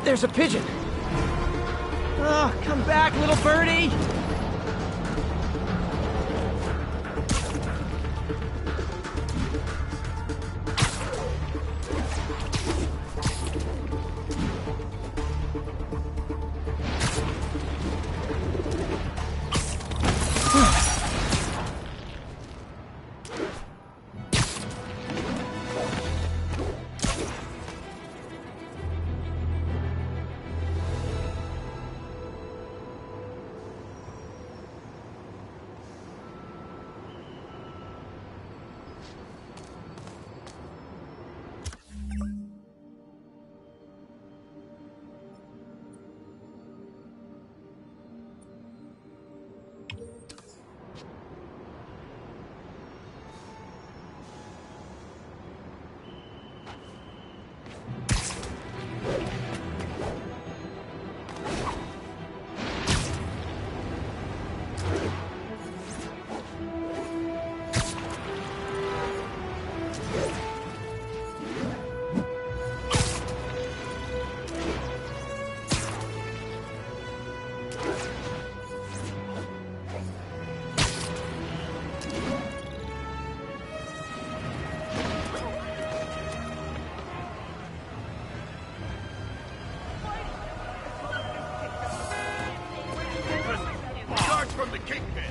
There's a pigeon. Oh, come back, little birdie! From the kingpin.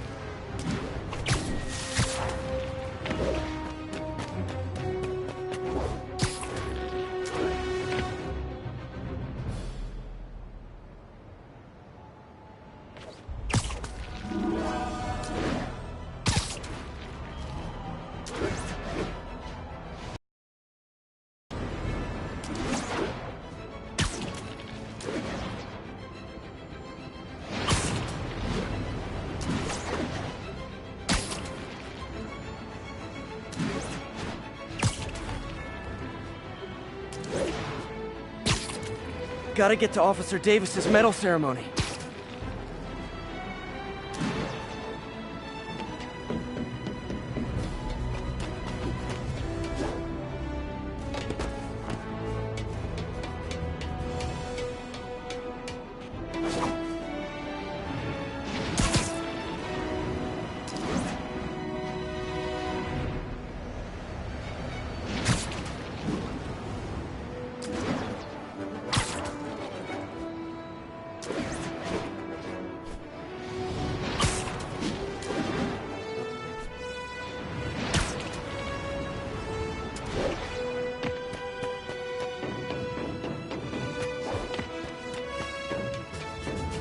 Gotta get to Officer Davis's medal ceremony.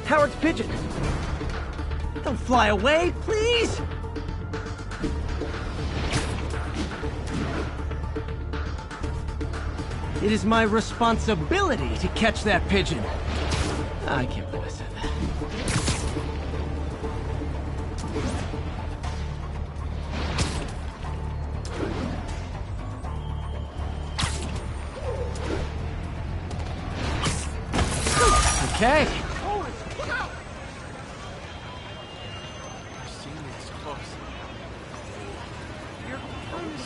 Howard's pigeon. Don't fly away, please! It is my responsibility to catch that pigeon. I can't believe I said that. Okay.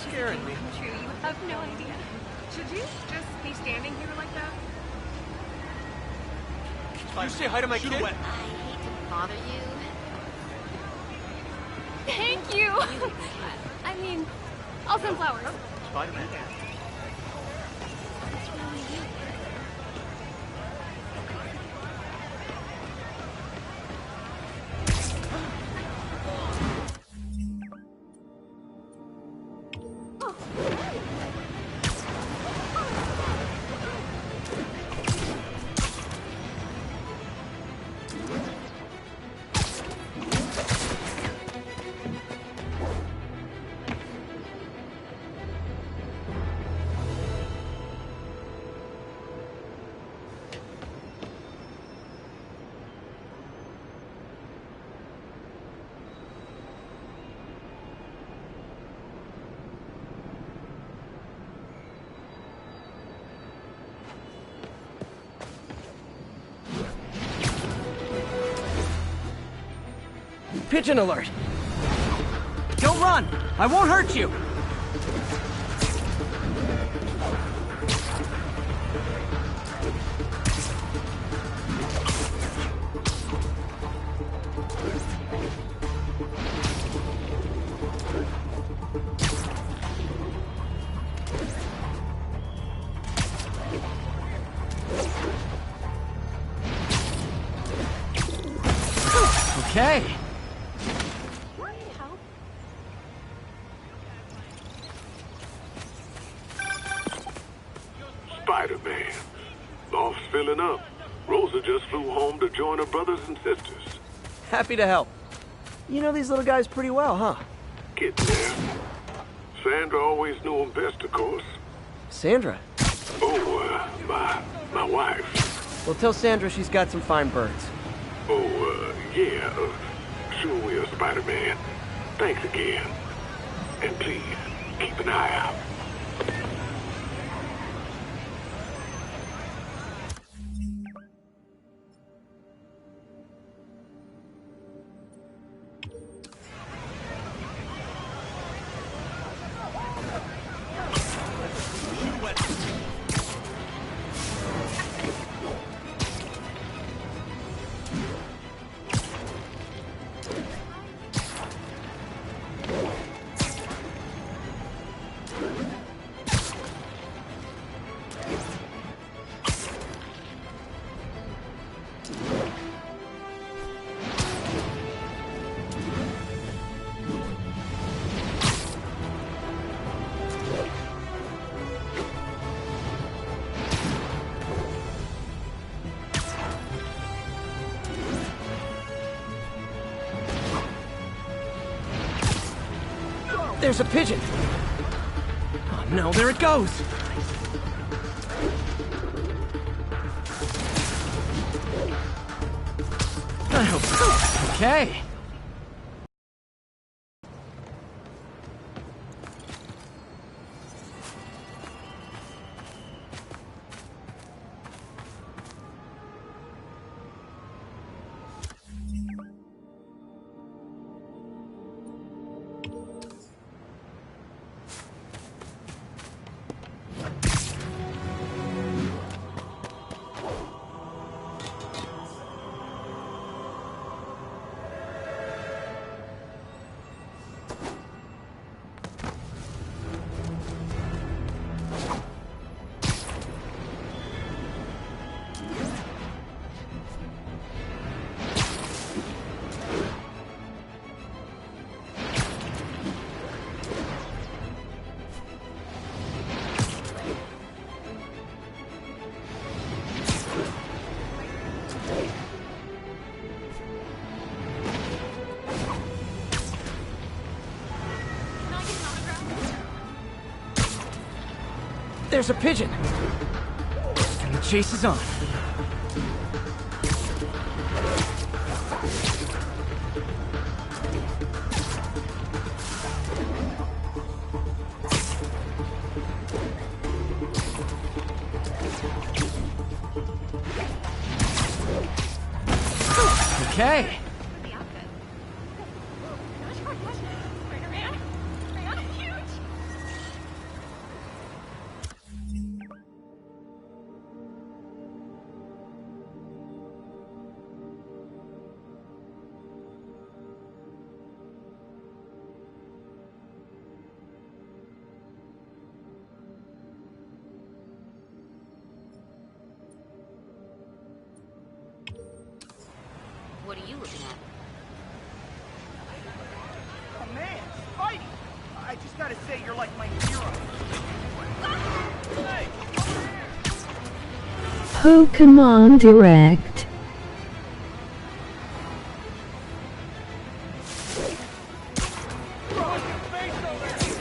Scaring me. True, you have no idea. Should you just be standing here like that? You say hi to my kid? I hate to bother you. Thank you! I mean, I'll send flowers. Spiderman. Pigeon alert! Don't run! I won't hurt you! Okay. Help? Spider-Man. Loft's filling up. Rosa just flew home to join her brothers and sisters. Happy to help. You know these little guys pretty well, huh? Getting there. Sandra always knew him best, of course. Sandra? Oh, my wife. Well, tell Sandra she's got some fine birds. Oh, yeah. Sure will, Spider-Man. Thanks again. And please, keep an eye out. There's a pigeon! Oh no, there it goes! I hope so. Okay. There's a pigeon! And the chase is on. Okay. The outfit. Gosh. Spider-Man. Man, huge. What are you looking at? Oh man, Spidey! I just gotta say, you're like my hero. Hey, Pokemon Direct. throw your face over here!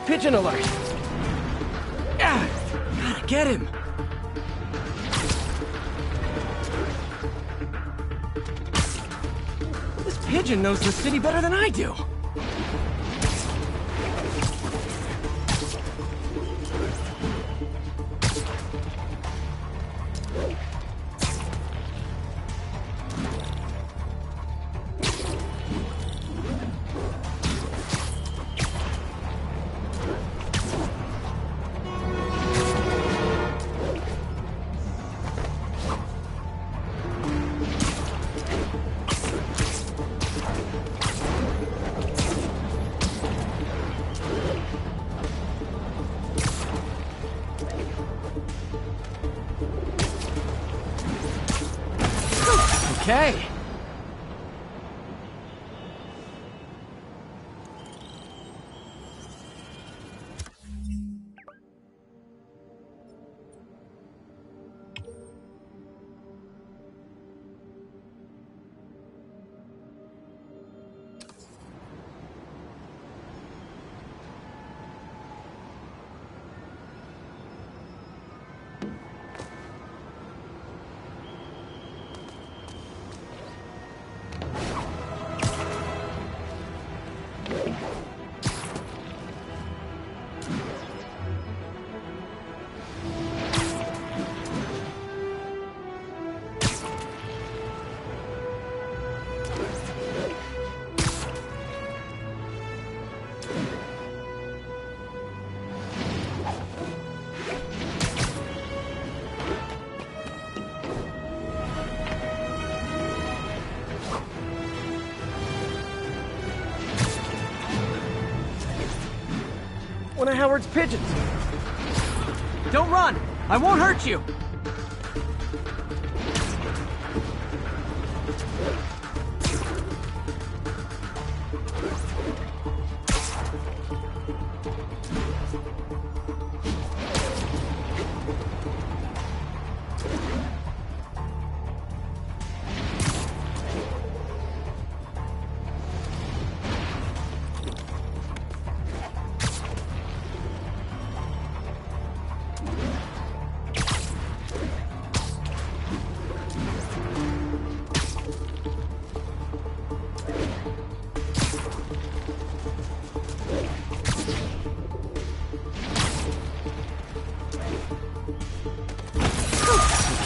Pigeon alert! Ah, gotta get him! This pigeon knows the city better than I do! Okay. One of Howard's pigeons. Don't run! I won't hurt you!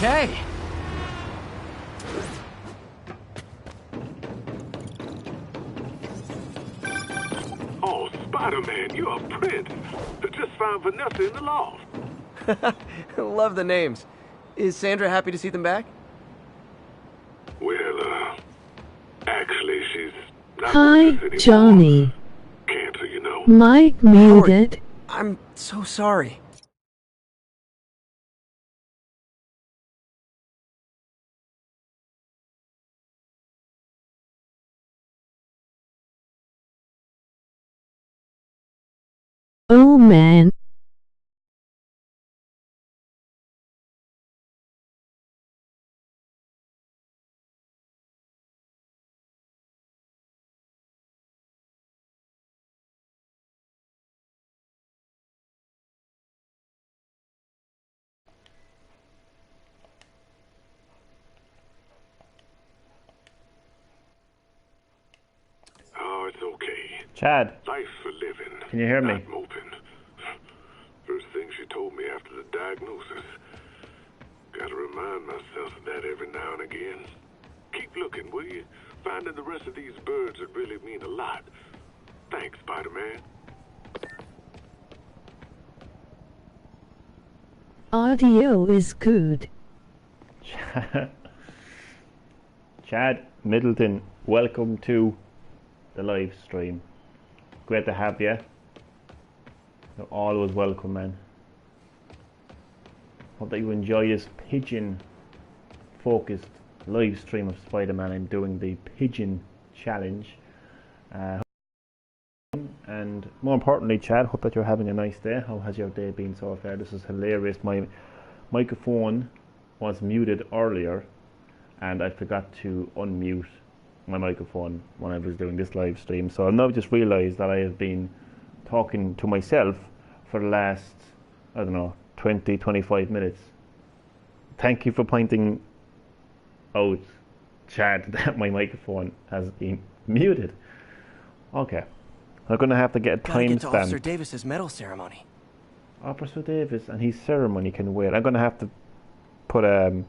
Okay. Oh, Spider-Man, you're a prince. I just found Vanessa in the loft. Love the names. Is Sandra happy to see them back? Well, actually, she's not Hi, with us anymore. Johnny. Cancer, you know. Mic muted. I'm so sorry. Oh man. Oh, it's okay. Chad, Life for living. can you hear me? Not moping. First thing she told me after the diagnosis. Gotta remind myself of that every now and again. Keep looking, will you? Finding the rest of these birds would really mean a lot. Thanks, Spider-Man. Audio is good. Chad Middleton, welcome to the live stream. Great to have you. You're always welcome, man. Hope that you enjoy this pigeon focused live stream of Spider-Man. I'm doing the pigeon challenge. And more importantly, Chad, hope that you're having a nice day. How has your day been so far? This is hilarious. My microphone was muted earlier and I forgot to unmute my microphone when I was doing this live stream. So I've now just realised that I have been talking to myself for the last, I don't know, 20, 25 minutes. Thank you for pointing out, Chad, that my microphone has been muted. Okay. I'm going to have to get a Gotta get to Officer timestamp. Davis's medal ceremony. Officer Davis and his ceremony can wait. I'm going to have to put a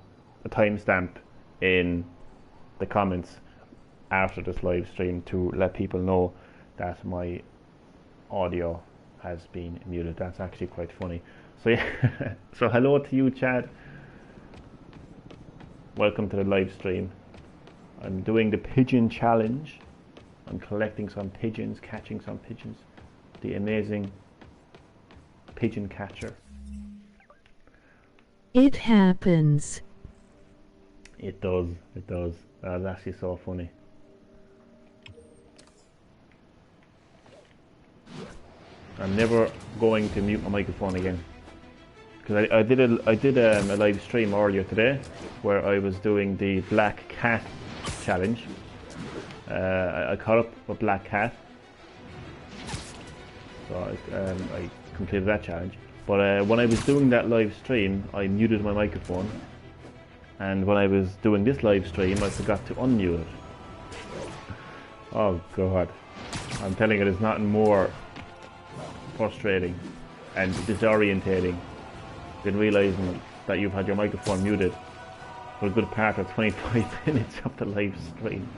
timestamp in the comments after this live stream to let people know that my audio has been muted. That's actually quite funny. So yeah, so hello to you, Chad. Welcome to the live stream. I'm doing the pigeon challenge. I'm collecting some pigeons, catching some pigeons. The amazing pigeon catcher. It happens. It does, it does. That's actually so funny. I'm never going to mute my microphone again. Because I did a live stream earlier today where I was doing the black cat challenge. I caught up with black cat. So I completed that challenge. But when I was doing that live stream, I muted my microphone. And when I was doing this live stream, I forgot to unmute it. Oh God. I'm telling you, there's nothing more frustrating and disorientating than realising that you've had your microphone muted for a good part of 25 minutes of the live stream.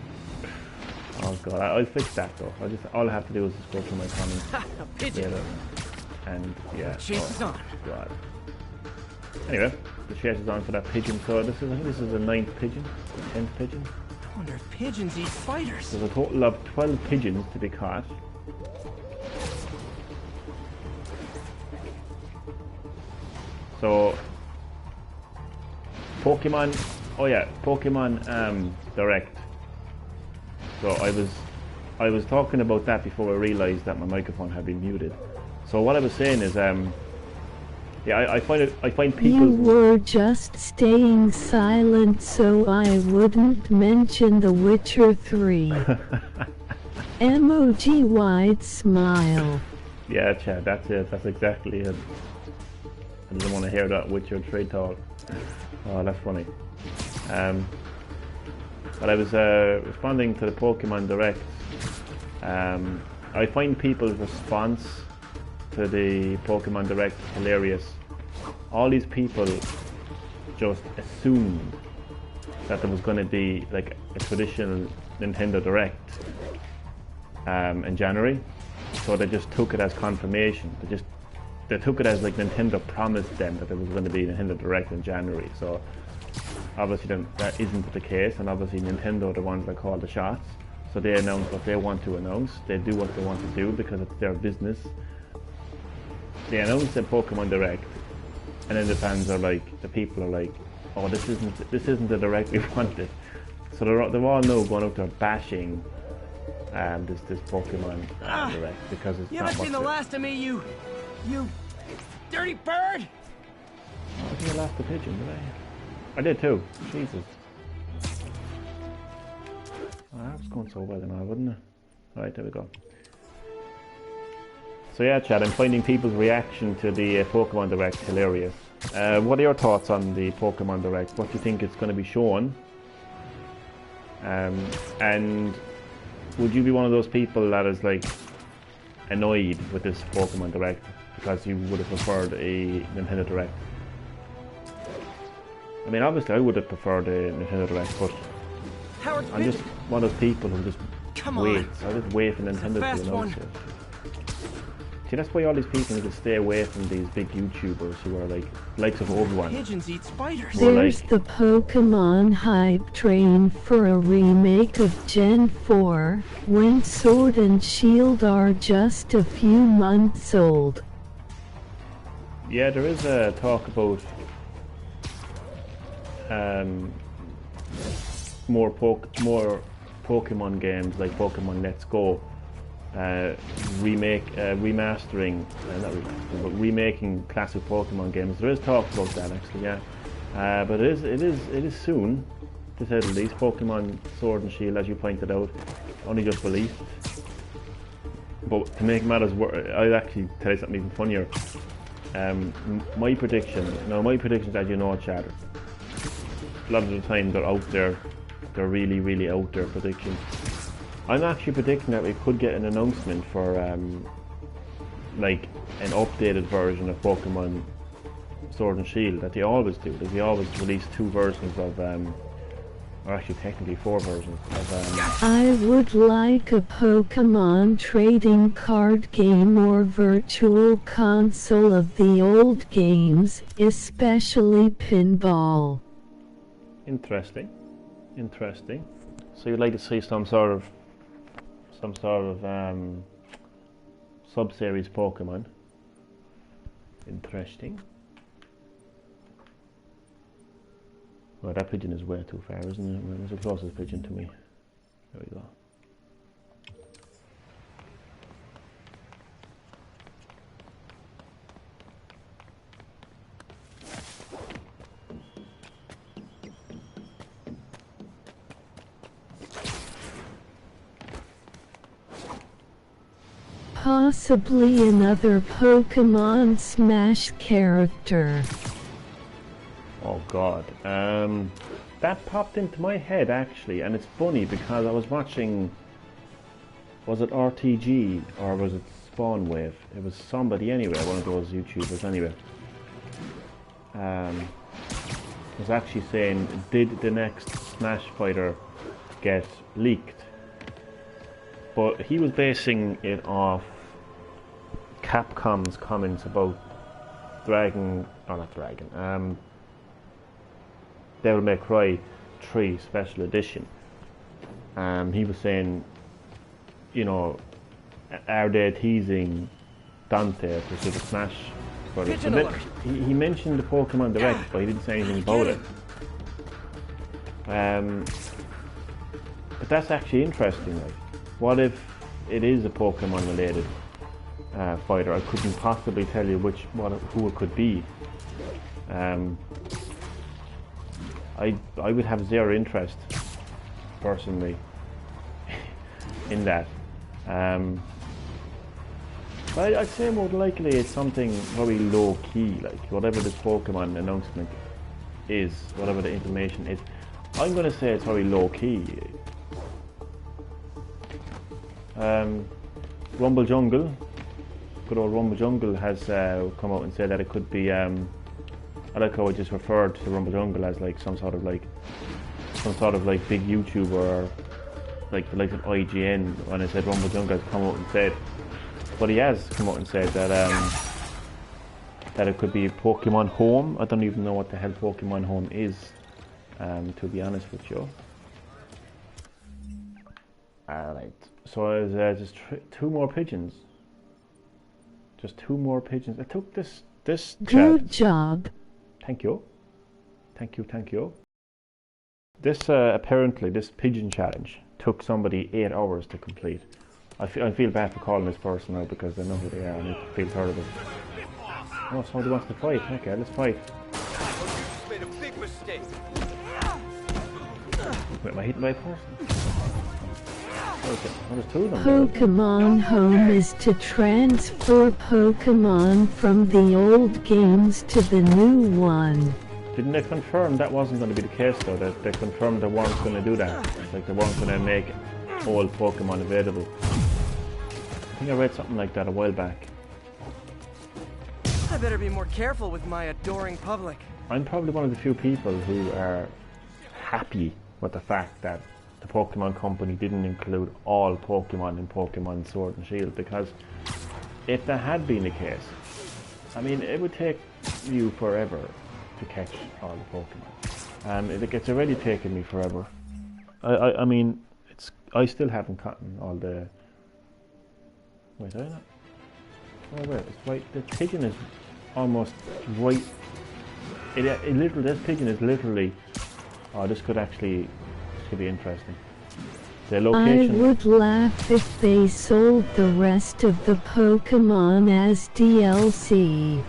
Oh God, I'll fix that though. All I have to do is just go through my comments later. And yeah. Chase is on. God. Anyway, the chase is on for that pigeon. So I think this is the 9th pigeon, 10th pigeon. I wonder if pigeons eat spiders. There's a total of 12 pigeons to be caught. So Pokemon, oh yeah, Pokemon Direct. So I was talking about that before I realised that my microphone had been muted. So what I was saying is, yeah, I find people. You were just staying silent so I wouldn't mention The Witcher 3. Emoji wide smile. Yeah, Chad, that's it. That's exactly it. I didn't want to hear that Witcher 3 talk. Oh, that's funny. But I was responding to the Pokemon Direct. I find people's response to the Pokemon Direct hilarious. All these people just assumed that there was going to be like a traditional Nintendo Direct in January, so they just took it as confirmation. They took it as like Nintendo promised them that there was going to be a Nintendo Direct in January. So obviously then that isn't the case, and obviously Nintendo are the ones that call the shots. So they announce what they want to announce. They do what they want to do because it's their business. They announce a Pokemon Direct, and then the fans are like, the people are like, oh, this isn't the Direct we wanted. So they're all now going out there bashing this Pokemon Direct because it's You not haven't seen the last of me, you dirty bird! Oh, I think I lost the pigeon, did I? I did too. Jesus. Oh, that was going so well now, wouldn't it? Right, there we go. So yeah, Chad, I'm finding people's reaction to the Pokemon Direct hilarious. What are your thoughts on the Pokemon Direct? What do you think it's going to be shown? And would you be one of those people that is like annoyed with this Pokemon Direct because you would have preferred a Nintendo Direct? I mean, obviously I would have preferred a Nintendo Direct, but Howard's I'm just one of those people who just Come waits. I just wait for Nintendo to announce it. See, that's why all these people need to stay away from these big YouTubers who are like likes of Obi-Wan. Pigeons eat spiders. Well, There's the Pokemon hype train for a remake of Gen 4, when Sword and Shield are just a few months old. Yeah, there is a talk about more Pokemon games like Pokemon Let's Go, remaking classic Pokemon games. There is talk about that actually, yeah. But it is soon, to say the least. Pokemon Sword and Shield, as you pointed out, only just released. But to make matters worse, I'd actually tell you something even funnier. My predictions, as you know, Chad, a lot of the time they're out there. They're really, really out there predictions. I'm actually predicting that we could get an announcement for like an updated version of Pokemon Sword and Shield that they always do. They always release 2 versions of, or actually technically 4 versions of. I would like a Pokemon trading card game or virtual console of the old games, especially pinball. Interesting. So you'd like to see some sort of sub-series Pokemon. Interesting. Well, that pigeon is way too far, isn't it? Where's the closest pigeon to me? There we go. Possibly another Pokemon Smash character. Oh god, that popped into my head actually, and it's funny because I was watching, was it RTG or was it Spawn Wave? It was somebody anyway, one of those YouTubers anyway. Was actually saying, did the next Smash fighter get leaked? But he was basing it off Capcom's comments about Devil May Cry 3 Special Edition. He was saying, you know, are they teasing Dante to Super Smash? But he mentioned the Pokemon Direct, but he didn't say anything about it. But that's actually interesting. Like, what if it is a Pokemon related fighter? I couldn't possibly tell you who it could be. I would have zero interest personally in that. But I'd say more likely it's something very low key, like whatever this Pokemon announcement is, whatever the information is. I'm going to say it's very low key. Rumble Jungle, good old Rumble Jungle has come out and said that it could be. I like how I just referred to Rumble Jungle as like some sort of big YouTuber, or like the likes of IGN. When I said Rumble Jungle has come out and said, but he has come out and said that that it could be Pokemon Home. I don't even know what the hell Pokemon Home is, to be honest with you. Alright, so there's just 2 more pigeons. Just 2 more pigeons. I took this Good job. Thank you. This apparently, this pigeon challenge took somebody 8 hours to complete. I feel bad for calling this person out because I know who they are and it feels horrible. Oh, somebody wants to fight. Okay, let's fight. Made a big mistake. Wait, am I hitting the right person? Okay, there's 2 of them. Pokemon Home is to transfer Pokemon from the old games to the new one. Didn't they confirm that wasn't going to be the case though? That they confirmed they weren't going to do that. Like they weren't going to make all Pokemon available. I think I read something like that a while back. I better be more careful with my adoring public. I'm probably one of the few people who are happy with the fact that the Pokemon Company didn't include all Pokemon in Pokemon Sword and Shield, because if that had been the case, I mean, it would take you forever to catch all the Pokemon. It's already taken me forever. I mean, I still haven't gotten all the. Wait, did I not? Oh wait, it's right. The pigeon is almost right. This pigeon is literally. Oh, this could be interesting. The location. I would laugh if they sold the rest of the Pokemon as DLC.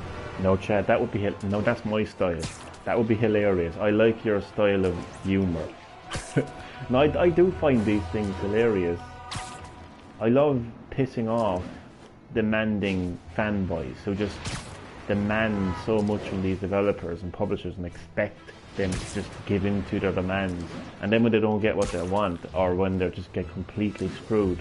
No, Chad, that would be no. That's my style. That would be hilarious. I like your style of humor. No, I do find these things hilarious. I love pissing off demanding fanboys who just demand so much from these developers and publishers and expect them to just give in to their demands, and then when they don't get what they want or when they just get completely screwed,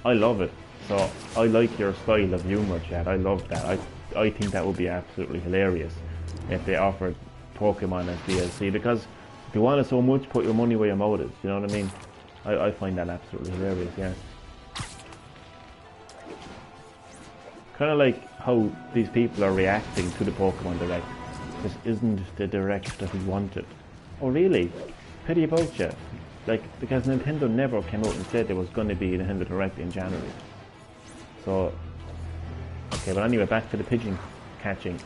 I love it. So I like your style of humour, Chad. I love that. I think that would be absolutely hilarious if they offered Pokemon as DLC, because if you want it so much, put your money where your mouth is, you know what I mean? I find that absolutely hilarious, yeah. Kind of like how these people are reacting to the Pokemon Direct. This isn't the Direct that we wanted. Oh really? Pity about you. Like, because Nintendo never came out and said there was going to be a Nintendo Direct in January. So, okay, but anyway, back to the pigeon catching.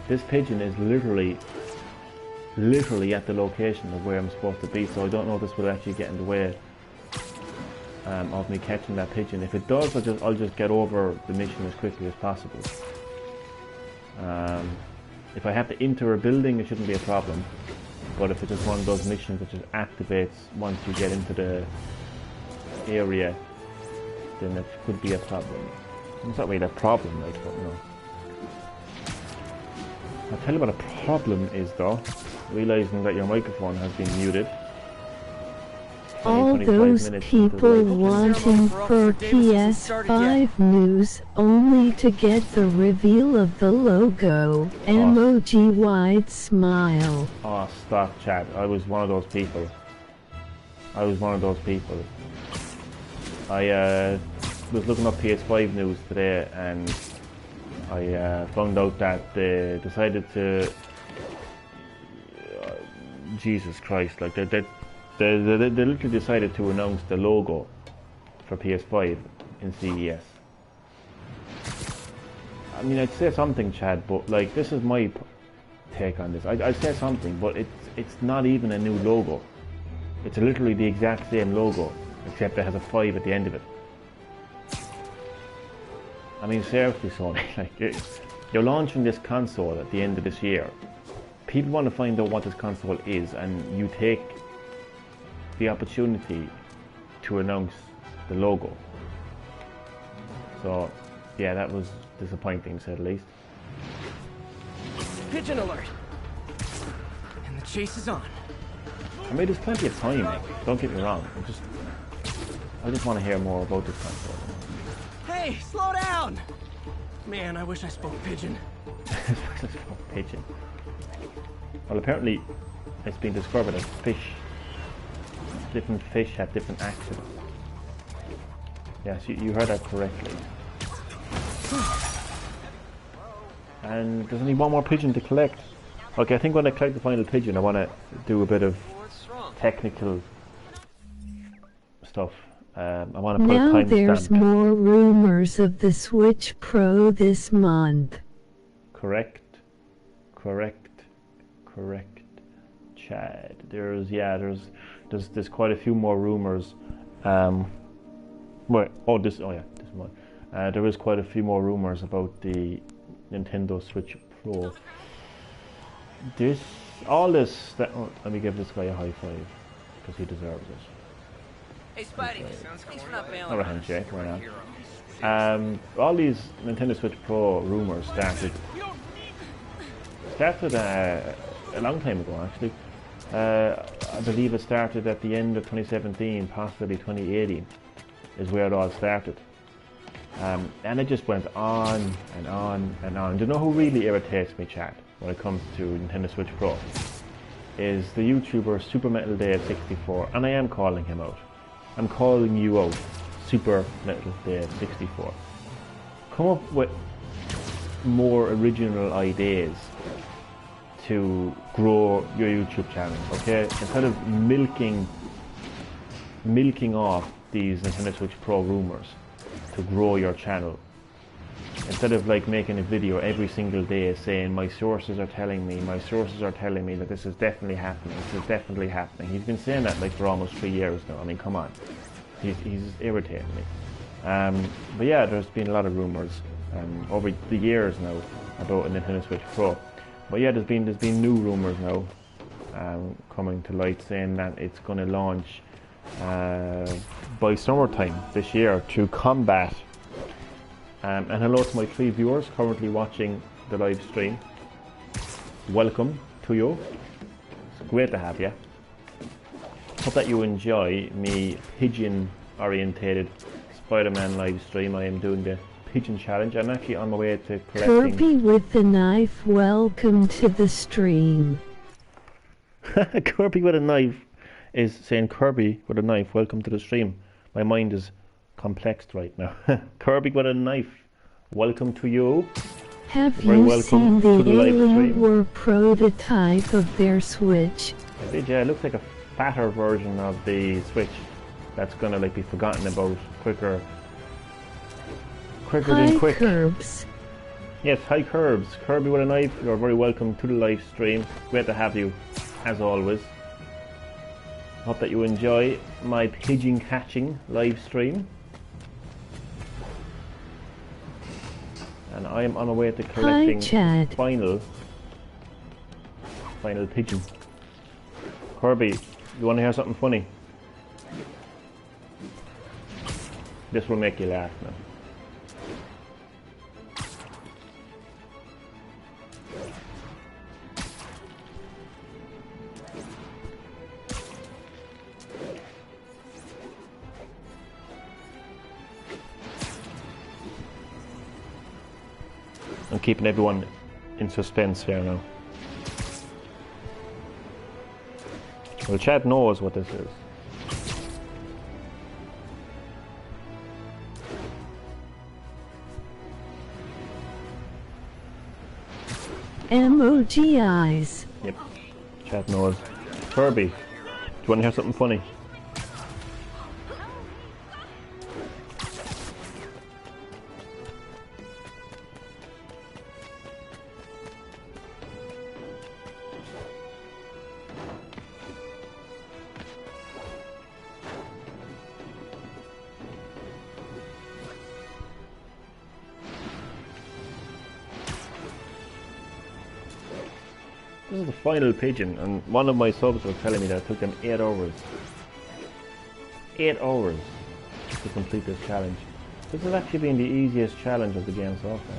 This pigeon is literally at the location of where I'm supposed to be, so I don't know if this will actually get in the way of me catching that pigeon. If it does, I'll just get over the mission as quickly as possible. If I have to enter a building, it shouldn't be a problem. But if it's just one of those missions that just activates once you get into the area, then it could be a problem. It's not really a problem, like, but no. I'll tell you what a problem is though, realising that your microphone has been muted. All those people wanting for PS5 news only to get the reveal of the logo. Emoji wide smile. Oh, stop, Chad. I was one of those people. I was looking up PS5 news today, and I found out that they decided to... Jesus Christ, like they literally decided to announce the logo for PS5 in CES. I mean, I'd say something, Chad, but like, this is my take on this. I'd say something, but it's not even a new logo. It's literally the exact same logo, except it has a 5 at the end of it. I mean, seriously, Sony, like, you're launching this console at the end of this year. People want to find out what this console is, and you take the opportunity to announce the logo. So, yeah, that was disappointing, to say the least. Pigeon alert! And the chase is on. I mean, there's plenty of time, don't get me wrong. I just want to hear more about this console. Hey, slow down! Man, I wish I spoke Pigeon. Pigeon. Well, apparently it's been discovered that different fish have different accents. Yes, you heard that correctly. And there's only one more pigeon to collect. Okay, I think when I collect the final pigeon, I want to do a bit of technical stuff. I want to put a timestamp. Now there's more rumors of the Switch Pro this month. Correct, Chad. There's quite a few more rumors. This one. There is quite a few more rumors about the Nintendo Switch Pro. Let me give this guy a high five, because he deserves it. Hey Spidey, thanks for not bailing Not a handshake, why not? All these Nintendo Switch Pro rumors started a long time ago, actually. I believe it started at the end of 2017, possibly 2018, is where it all started. And it just went on and on and on. Do you know who really irritates me, Chad, when it comes to Nintendo Switch Pro? Is the YouTuber Super Metal Dave 64, and I am calling him out. I'm calling you out, Super Metal Dave 64. Come up with more original ideas to grow your YouTube channel, okay? Instead of milking off these Nintendo Switch Pro rumors to grow your channel, instead of like making a video every single day saying my sources are telling me that this is definitely happening, He's been saying that like for almost 3 years now. I mean, come on, he's irritating me. But yeah, there's been a lot of rumors over the years now about a Nintendo Switch Pro. But yeah, there's been new rumors now coming to light, saying that it's going to launch by summertime this year to combat. And hello to my 3 viewers currently watching the live stream. Welcome to you. It's great to have you. Hope that you enjoy me pigeon orientated Spider-Man live stream. I am doing the pigeon challenge. I'm actually on my way to collecting... Kirby with the knife, welcome to the stream. Kirby with a knife is saying Kirby with a knife, welcome to the stream. My mind is complexed right now. Kirby with a knife, welcome to you. Have you seen the Alien War prototype of their Switch? I did, yeah. It looks like a fatter version of the Switch that's gonna like be forgotten about quicker than quick. Hi, Curbs. Yes, hi Curbs. Kirby with a knife, you're very welcome to the live stream. Great to have you, as always. Hope that you enjoy my pigeon catching live stream. And I am on my way to collecting final pigeon. Kirby, you want to hear something funny? This will make you laugh now. I'm keeping everyone in suspense here now. Well, Chad knows what this is. Emoji eyes. Yep, Chad knows. Kirby, do you want to hear something funny? This is the final pigeon, and one of my subs was telling me that it took them 8 hours. 8 hours to complete this challenge. This has actually been the easiest challenge of the game so far.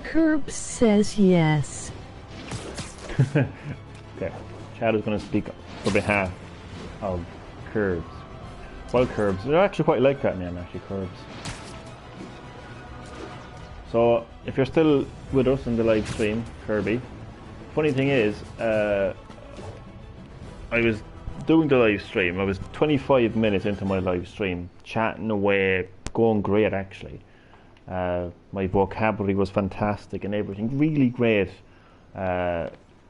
Curb says yes. Okay, Chad is going to speak on behalf of Curbs. Well, Curbs, they're actually quite like that name, actually, Curbs. So, if you're still with us in the live stream, Kirby, funny thing is, I was doing the live stream, I was 25 minutes into my live stream, chatting away, going great actually. My vocabulary was fantastic and everything, really great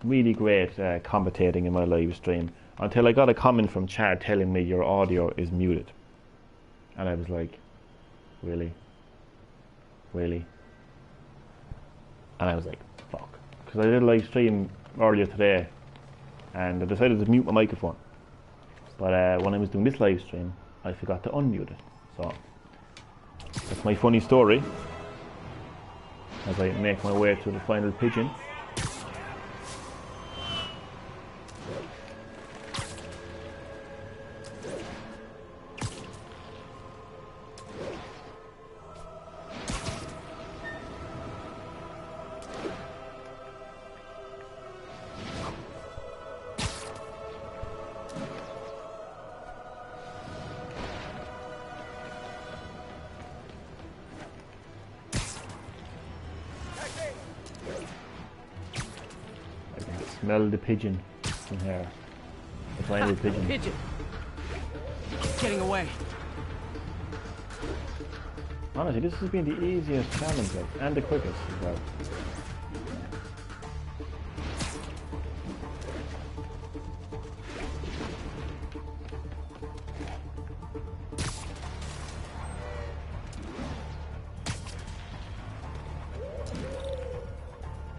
commentating in my live stream. Until I got a comment from Chad telling me your audio is muted. And I was like, really? Really? And I was like, fuck. Because I did a live stream earlier today and I decided to mute my microphone. But when I was doing this live stream, I forgot to unmute it. So, that's my funny story as I make my way to the final pigeon. Smell the pigeon from here. The final pigeon. Pigeon! It's getting away. Honestly, this has been the easiest challenge, like, and the quickest as well.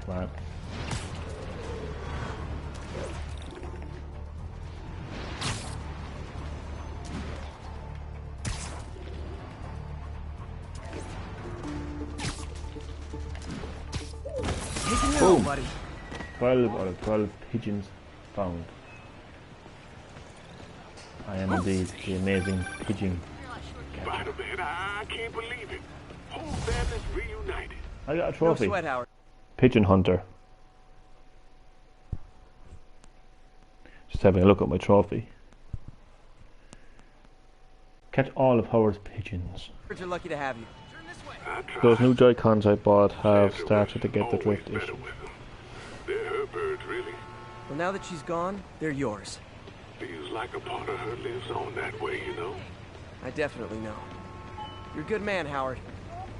Right. Taking you home, buddy. 12 out of 12 pigeons found. I am indeed the amazing pigeon. Spider-Man, I can't believe it. Whole family's reunited. I got a No trophy. sweat, Howard. Pigeon hunter. Just having a look at my trophy. Catch all of Howard's pigeons. You're lucky to have you. Those new Joy-Cons I bought have started to get the drift issue. They're her birds, really. Well, now that she's gone, they're yours. Feels like a part of her lives on that way, you know? I definitely know. You're a good man, Howard.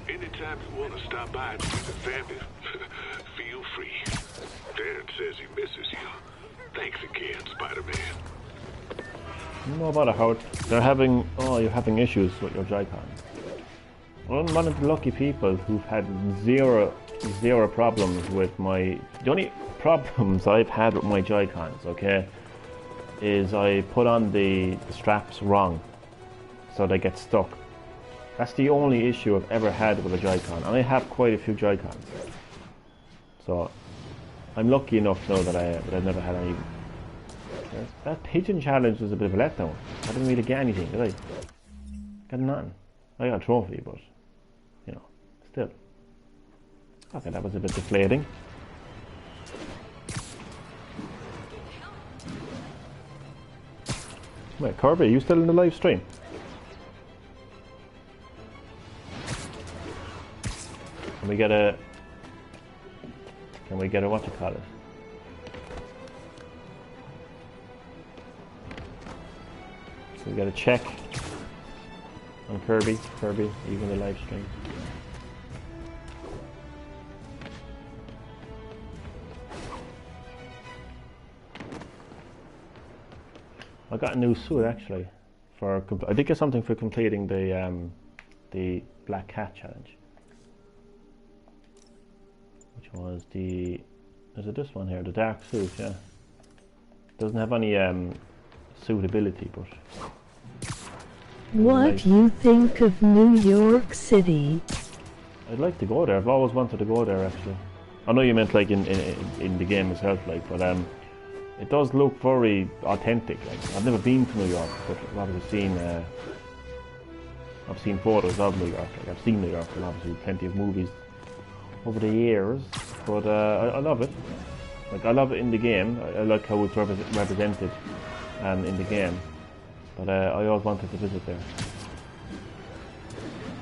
Anytime you want to stop by and see the family, feel free. Darren says he misses you. Thanks again, Spider-Man. You know about it, Howard. They're having... Oh, you're having issues with your Joy-Cons. I'm one of the lucky people who've had zero problems with my... The only problems I've had with my Joy-Cons, okay, is I put on the straps wrong, so they get stuck. That's the only issue I've ever had with a Joy-Con, and I have quite a few Joy-Cons. So I'm lucky enough now that I've never had any. That pigeon challenge was a bit of a letdown. I didn't really get anything, did I? Got nothing. I got a trophy, but you know, still. Okay, that was a bit deflating. Wait, Kirby, are you still in the live stream? Can we get a what you call it? So we got a check on Kirby, even the live stream. I got a new suit actually for I did get something for completing the Black Cat challenge, which was is it this one here, the dark suit? Yeah, doesn't have any suitability, but what nice. You think of New York City? I'd like to go there. I've always wanted to go there actually. I know you meant like in the game itself, like, but it does look very authentic. Like, I've never been to New York, but I've seen photos of New York. Like, I've seen New York, and obviously plenty of movies over the years. But I love it. Like, I love it in the game. I like how it's represented in the game. But I always wanted to visit there.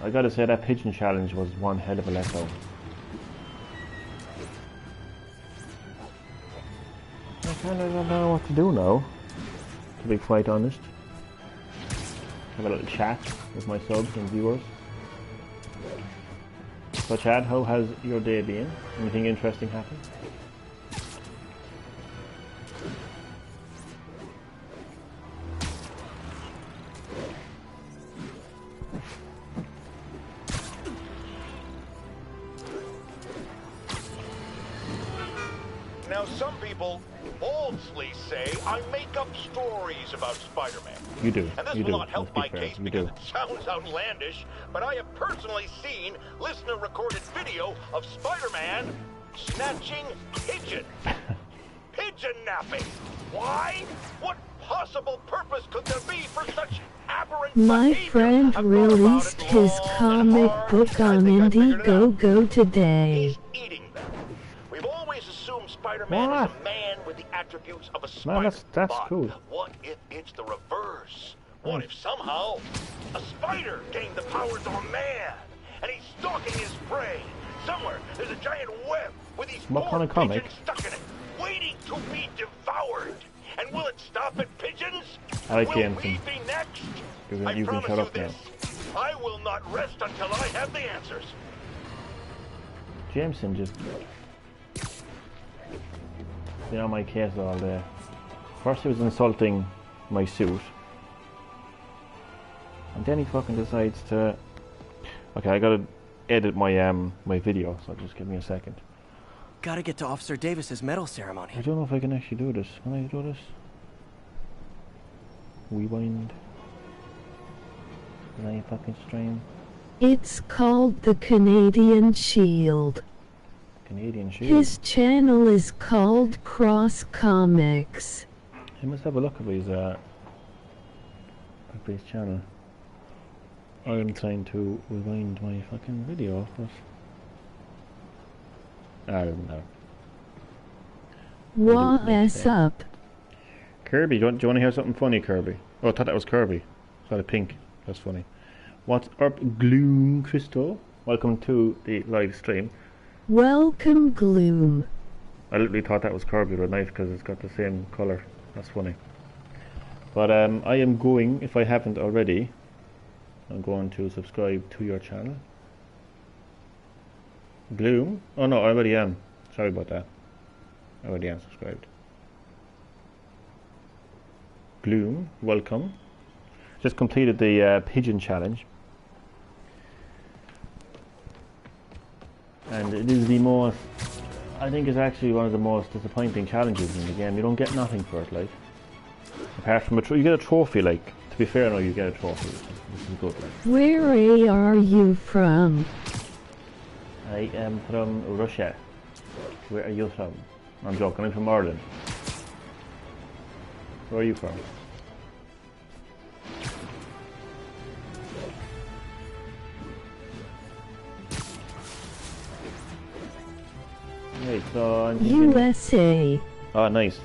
I gotta say that pigeon challenge was one hell of a letdown. I kind of don't know what to do now, to be quite honest. Have a little chat with my subs and viewers. So Chad, how has your day been? Anything interesting happened? Now, some people falsely say I make up stories about Spider-Man. You do. And this You will do. not help Let's my be fair. case You because do. it sounds outlandish, but I have personally seen listener-recorded video of Spider-Man snatching Pigeon. Pigeon napping. Why? What possible purpose could there be for such aberrant My behavior? friend I've thought about released it his long and comic hard. book I on think I figured it out. Indiegogo today. He's eating them. We've always assumed Spider-Man is What? a man with the attributes of a spider. Man, that's But cool. what if it's the reverse? What if somehow a spider gained the powers of a man and he's stalking his prey? Somewhere there's a giant web with these What poor kind of comic? pigeons stuck in it, waiting to be devoured. And will it stop at pigeons? I like will Jameson. we be next? You can- I you can promise shut you up now. this. I will not rest until I have the answers. Jameson just been on my case all day. First he was insulting my suit, and then he fucking decides to. Okay, I gotta edit my my video, so just give me a second. Gotta get to Officer Davis's medal I ceremony. don't know if I can actually do this. Can I do this? Rewind. Can I fucking stream? It's called the Canadian Shield. Canadian shoes. His channel is called Cross Comics. I must have a look at his channel. I'm trying to rewind my fucking video, but I don't know. What's up? Kirby, do you want to hear something funny, Kirby? Oh, I thought that was Kirby. Got a pink. That's funny. What's up, Gloom Crystal? Welcome to the live stream. Welcome, Gloom. I literally thought that was Kirby with a knife because it's got the same colour. That's funny. But I am going, if I haven't already, I'm going to subscribe to your channel. Gloom? Oh no, I already am. Sorry about that. I already am subscribed. Gloom, welcome. Just completed the Pigeon challenge. And it is the most, I think it's actually one of the most disappointing challenges in the game. You don't get nothing for it, like. Apart from you get a trophy, like. To be fair, no, you get a trophy. This is good, like. Where are you from? I am from Russia. Where are you from? I'm joking, I'm from Ireland. Where are you from? Right, so I'm thinking... USA. Oh, nice.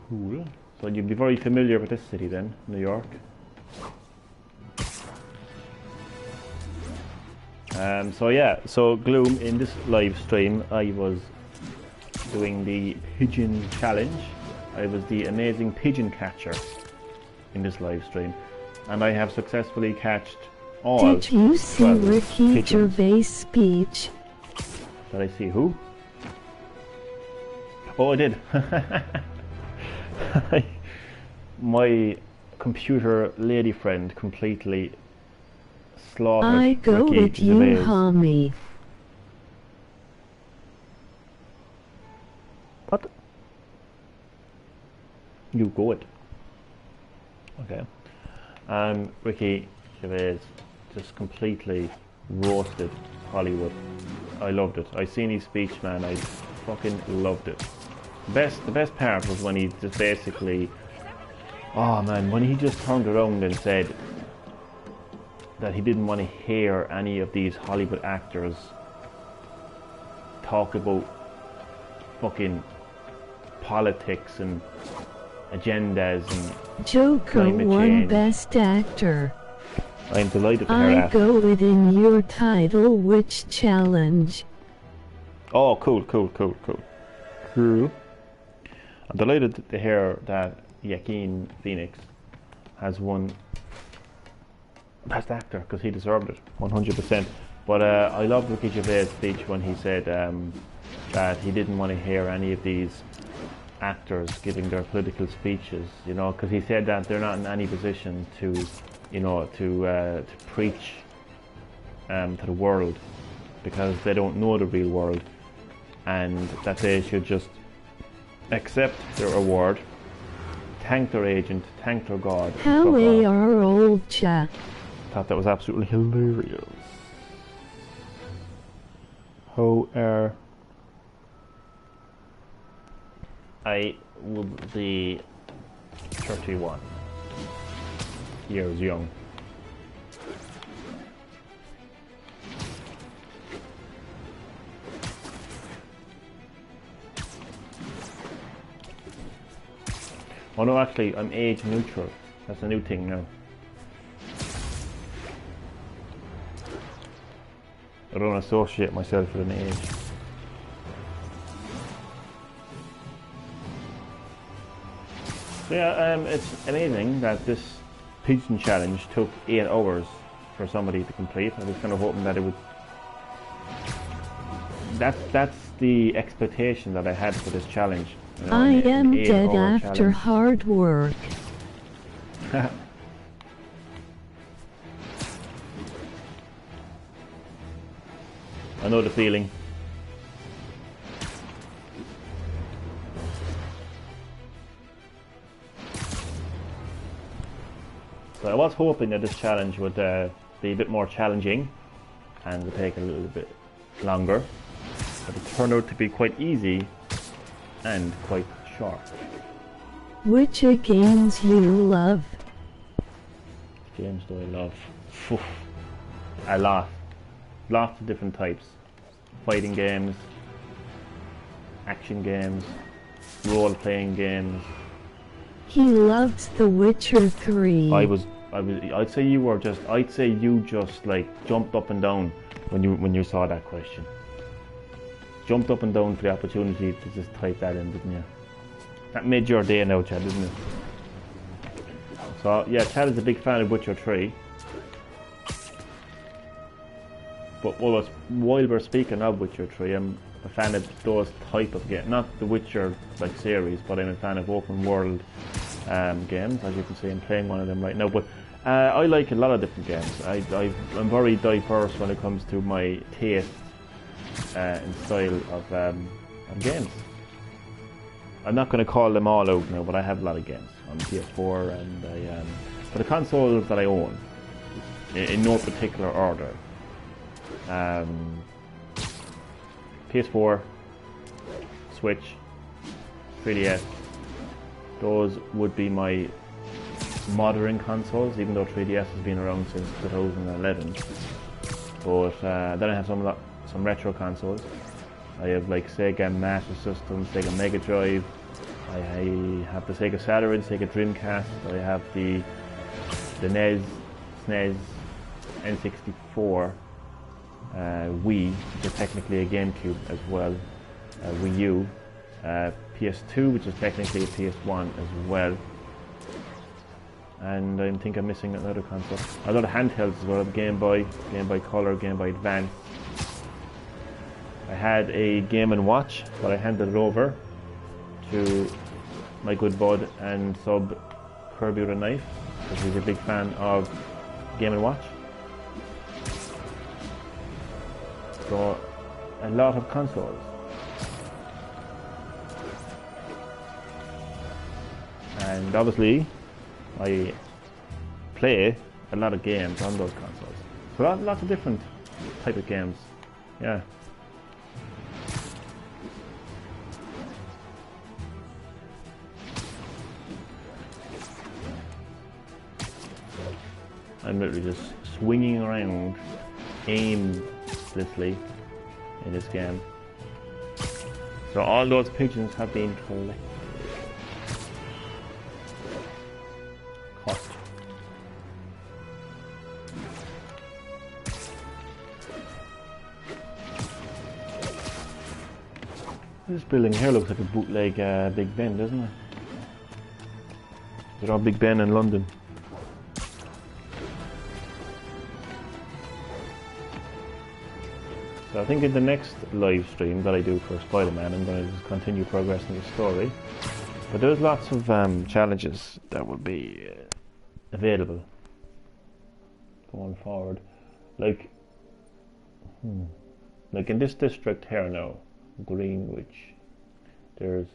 Cool. So you'd be very familiar with this city then, New York. So yeah, so Gloom, in this live stream I was doing the Pigeon challenge. I was the amazing pigeon catcher in this live stream, and I have successfully catched all. Did you see Ricky Gervais' speech? Did I see who? Oh, I did. My computer lady friend completely slaughtered I go Ricky with you, Gervais. homie. What? You go it. Okay. Ricky Gervais just completely roasted Hollywood. I loved it. I seen his speech, man. I fucking loved it. The best part was when he just basically, oh man, when he just turned around and said that he didn't want to hear any of these Hollywood actors talk about fucking politics and agendas and Joker climate won change. Best Actor. I'm delighted to hear I that. go within your title, which challenge? Oh, cool. I'm delighted to hear that Joaquin Phoenix has won Best Actor, because he deserved it, 100%. But I loved Ricky Gervais' speech when he said that he didn't want to hear any of these actors giving their political speeches, you know, because he said that they're not in any position to, you know, to preach to the world, because they don't know the real world, and that they should just accept their award, thank their agent, thank their God. How are old chat? Thought that was absolutely hilarious. How are... I will be 31 years young. Oh no, actually, I'm age neutral. That's a new thing now. I don't associate myself with an age. So yeah, it's amazing that this Pigeon challenge took 8 hours for somebody to complete. I was kind of hoping that it would... That's the expectation that I had for this challenge. You know, I am dead challenge. after hard work. I know the feeling. So I was hoping that this challenge would be a bit more challenging and would take a little bit longer, but it turned out to be quite easy and quite short. Which games you love? Games do I love? Phew. A lot. Lots of different types. Fighting games, action games, role-playing games. He loves The Witcher 3. I'd say you just like jumped up and down when you saw that question. Jumped up and down for the opportunity to just type that in, didn't you? That made your day now, Chad, didn't it? So yeah, Chad is a big fan of Witcher 3. But while we're speaking of Witcher 3, I'm a fan of those type of games, not the Witcher like series, but I'm a fan of open world games. As you can see, I'm playing one of them right now. But I like a lot of different games. I'm very diverse when it comes to my taste and style of games. I'm not going to call them all out now, but I have a lot of games on PS4 and for the consoles that I own, in no particular order. PS4, Switch, 3DS, those would be my modern consoles, even though 3DS has been around since 2011. But then I have some retro consoles. I have like Sega Master System, Sega Mega Drive, I have the Sega Saturn, Sega Dreamcast, I have the NES, SNES, N64, Wii, which is technically a GameCube as well, Wii U, PS2, which is technically a PS1 as well, and I think I'm missing another console. A lot of handhelds as well, Game Boy Color, Game Boy Advance. I had a Game & Watch, but I handed it over to my good bud and sub Kirby the Knife, because he's a big fan of Game & Watch. So, a lot of consoles. And obviously, I play a lot of games on those consoles. So lots of different type of games. Yeah. I'm literally just swinging around aimlessly in this game. So all those pigeons have been collected. Caught. This building here looks like a bootleg Big Ben, doesn't it? They're all Big Ben in London. So I think in the next live stream that I do for Spider-Man, I'm going to just continue progressing the story. But there's lots of challenges that will be available going forward. Like in this district here now, Greenwich, there's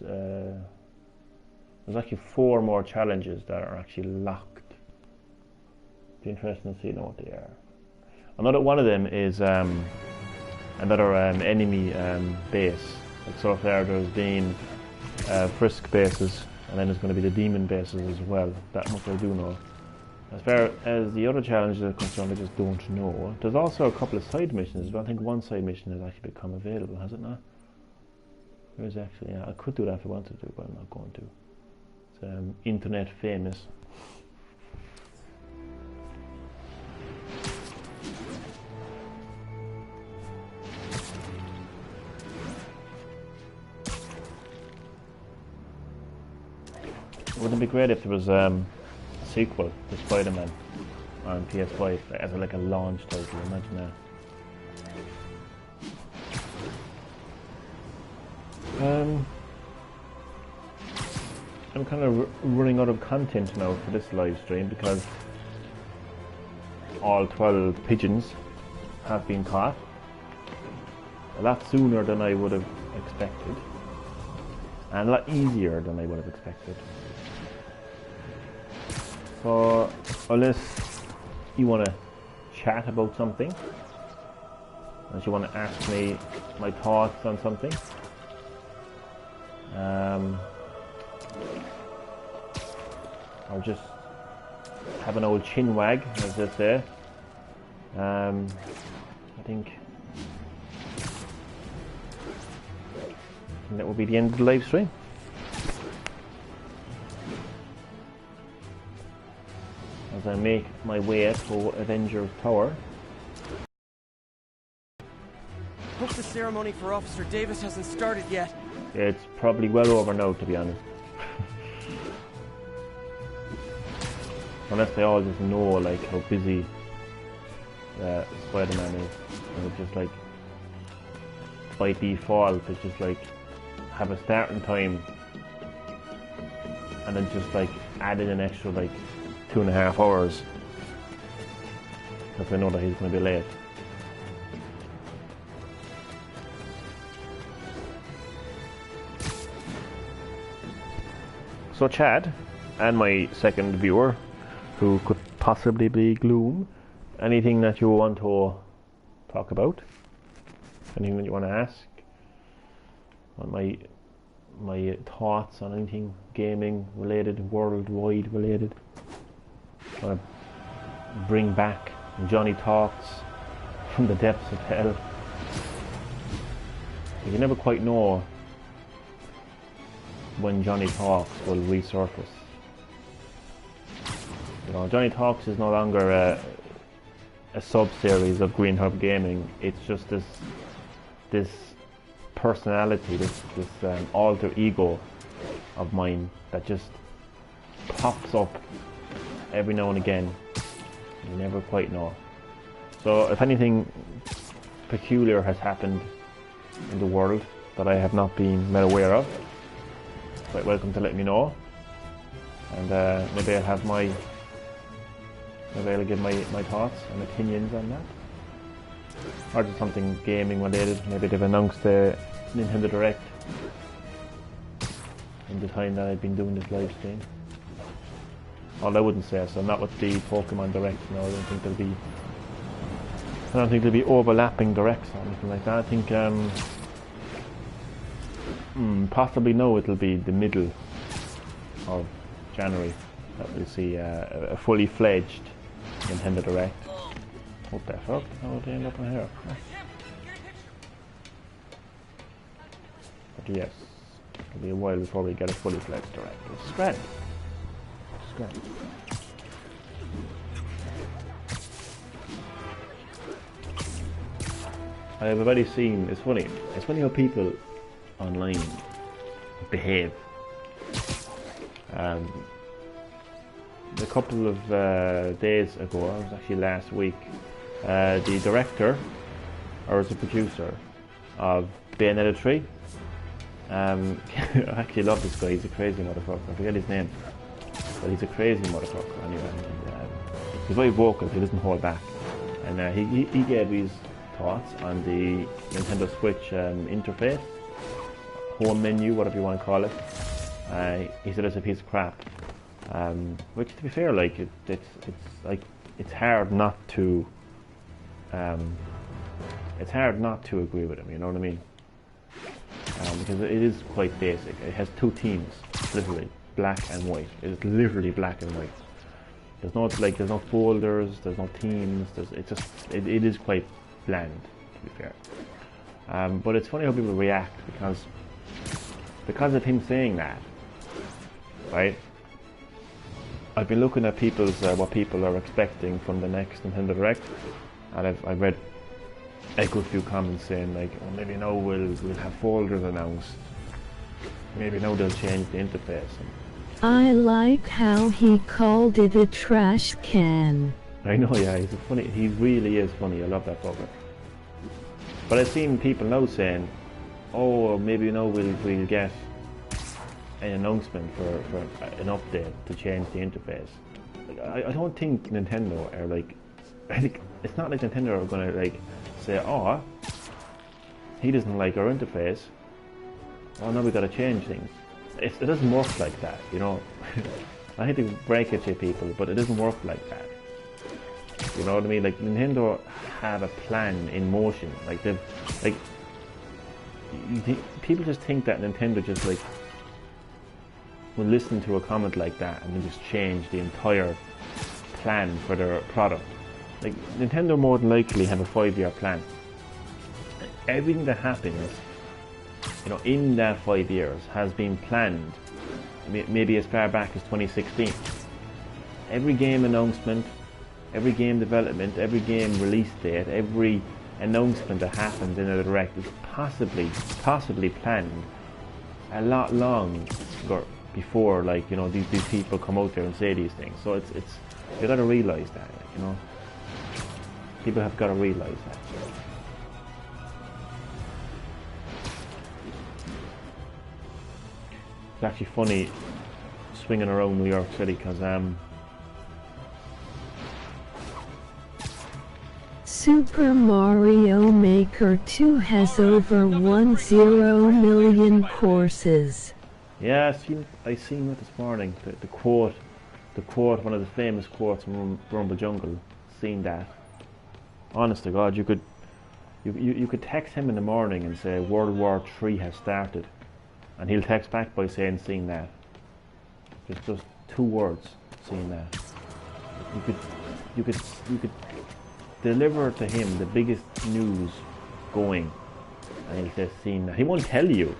actually 4 more challenges that are actually locked. Be interesting to see what they are. Another one of them is another enemy base. Like so far there's been Frisk bases, and then there's going to be the demon bases as well. That much I do know. As far as the other challenges are concerned, I just don't know. There's also a couple of side missions, but I think one side mission has actually become available, has it not? There is actually, yeah, I could do that if I wanted to, but I'm not going to. It's internet famous. Wouldn't it be great if there was a sequel to Spider-Man on PS5 as like a launch title? Imagine that. I'm kind of running out of content now for this live stream because all 12 pigeons have been caught a lot sooner than I would have expected, and a lot easier than I would have expected. So, unless you want to chat about something, unless you want to ask me my thoughts on something. Or just have an old chin wag, as they say. I think that will be the end of the live stream. As I make my way to Avengers Tower. Hope the ceremony for Officer Davis hasn't started yet. It's probably well over now, to be honest. Unless they all just know like how busy Spider-Man is, and it's just like by default it's just like have a starting time and then just like add in an extra like 2.5 hours because they know that he's going to be late. So Chad and my second viewer, who could possibly be Gloom, anything that you want to talk about? Anything that you want to ask? On my thoughts on anything gaming related, worldwide related? I want to bring back Johnny Talks from the depths of hell. You never quite know when Johnny Talks will resurface. You know, Johnny Talks is no longer a sub-series of GreenHerb-Gaming. It's just this personality, this alter ego of mine that just pops up every now and again. You never quite know. So if anything peculiar has happened in the world that I have not been made aware of, quite welcome to let me know. And maybe I'll have maybe I'll give my thoughts and opinions on that. Or just something gaming related. Maybe they've announced the Nintendo Direct in the time that I've been doing this live stream. Well, I wouldn't say so, not with the Pokemon Direct. No, I don't think there'll be overlapping directs or anything like that. I think possibly no, it'll be the middle of January that we'll see a fully fledged Nintendo Direct. What the fuck? How would they end up in here? But yes, it'll be a while before we get a fully fledged Direct. It's grand. It's grand. I have already seen, it's funny how people online behave. A couple of days ago, it was actually last week, the director, or the producer of Bayonetta 3, I actually love this guy. He's a crazy motherfucker. I forget his name, but he's a crazy motherfucker anyway. And, he's very vocal, he doesn't hold back, and he gave his thoughts on the Nintendo Switch interface, home menu, whatever you want to call it. He said it's a piece of crap, which, to be fair, like it's hard not to agree with him. You know what I mean? Because it is quite basic. It has two themes, literally black and white. It is literally black and white. There's no folders. There's no themes. It is quite bland, to be fair. But it's funny how people react because of him saying that, right? I've been looking at what people are expecting from the next Nintendo Direct, and I've read a good few comments saying like, oh, maybe now we'll have folders announced. Maybe now they'll change the interface. I like how he called it a trash can. I know, yeah, he really is funny. I love that fucker. But I've seen people now saying, oh, maybe now we'll get an announcement for an update to change the interface. Like, I don't think Nintendo are like, I think it's not like Nintendo are gonna like say, oh, he doesn't like our interface, oh now we gotta change things. It doesn't work like that, you know. I hate to break it to people, but it doesn't work like that. You know what I mean? Like Nintendo have a plan in motion. Like they've like people just think that Nintendo just like will listen to a comment like that and then just change the entire plan for their product. Like Nintendo more than likely have a 5-year plan. Everything that happens, you know, in that 5 years has been planned. Maybe as far back as 2016. Every game announcement, every game development, every game release date, every announcement that happens in a direct is possibly planned a lot longer before, like, you know, these people come out there and say these things. So it's you got to realize that, like, you know, people have got to realize that. It's actually funny swinging around New York City because Super Mario Maker 2 has over 10 million courses. Yeah, I seen it this morning. The quote, one of the famous quotes from Rumble Jungle. Seen that. Honest to God, you could text him in the morning and say World War III has started, and he'll text back by saying "seen that." Just 2 words, "seen that." You could deliver to him the biggest news going, and he'll say "seen that." He won't tell you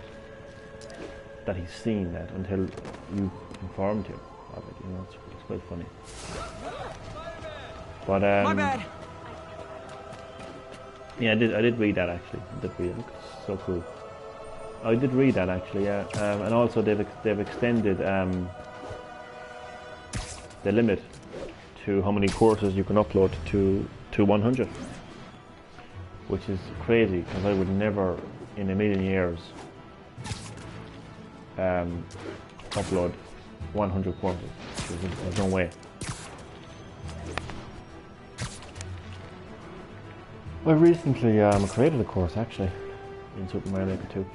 that he's seen that until you informed him of it. You know, it's quite funny. But My bad. yeah, I did read that actually. I did read it. It's so cool. I did read that actually. Yeah, and also they've extended the limit to how many courses you can upload to 100, which is crazy because I would never in a million years upload 100 courses. There's no way. I recently created a course actually in Super Mario Maker 2.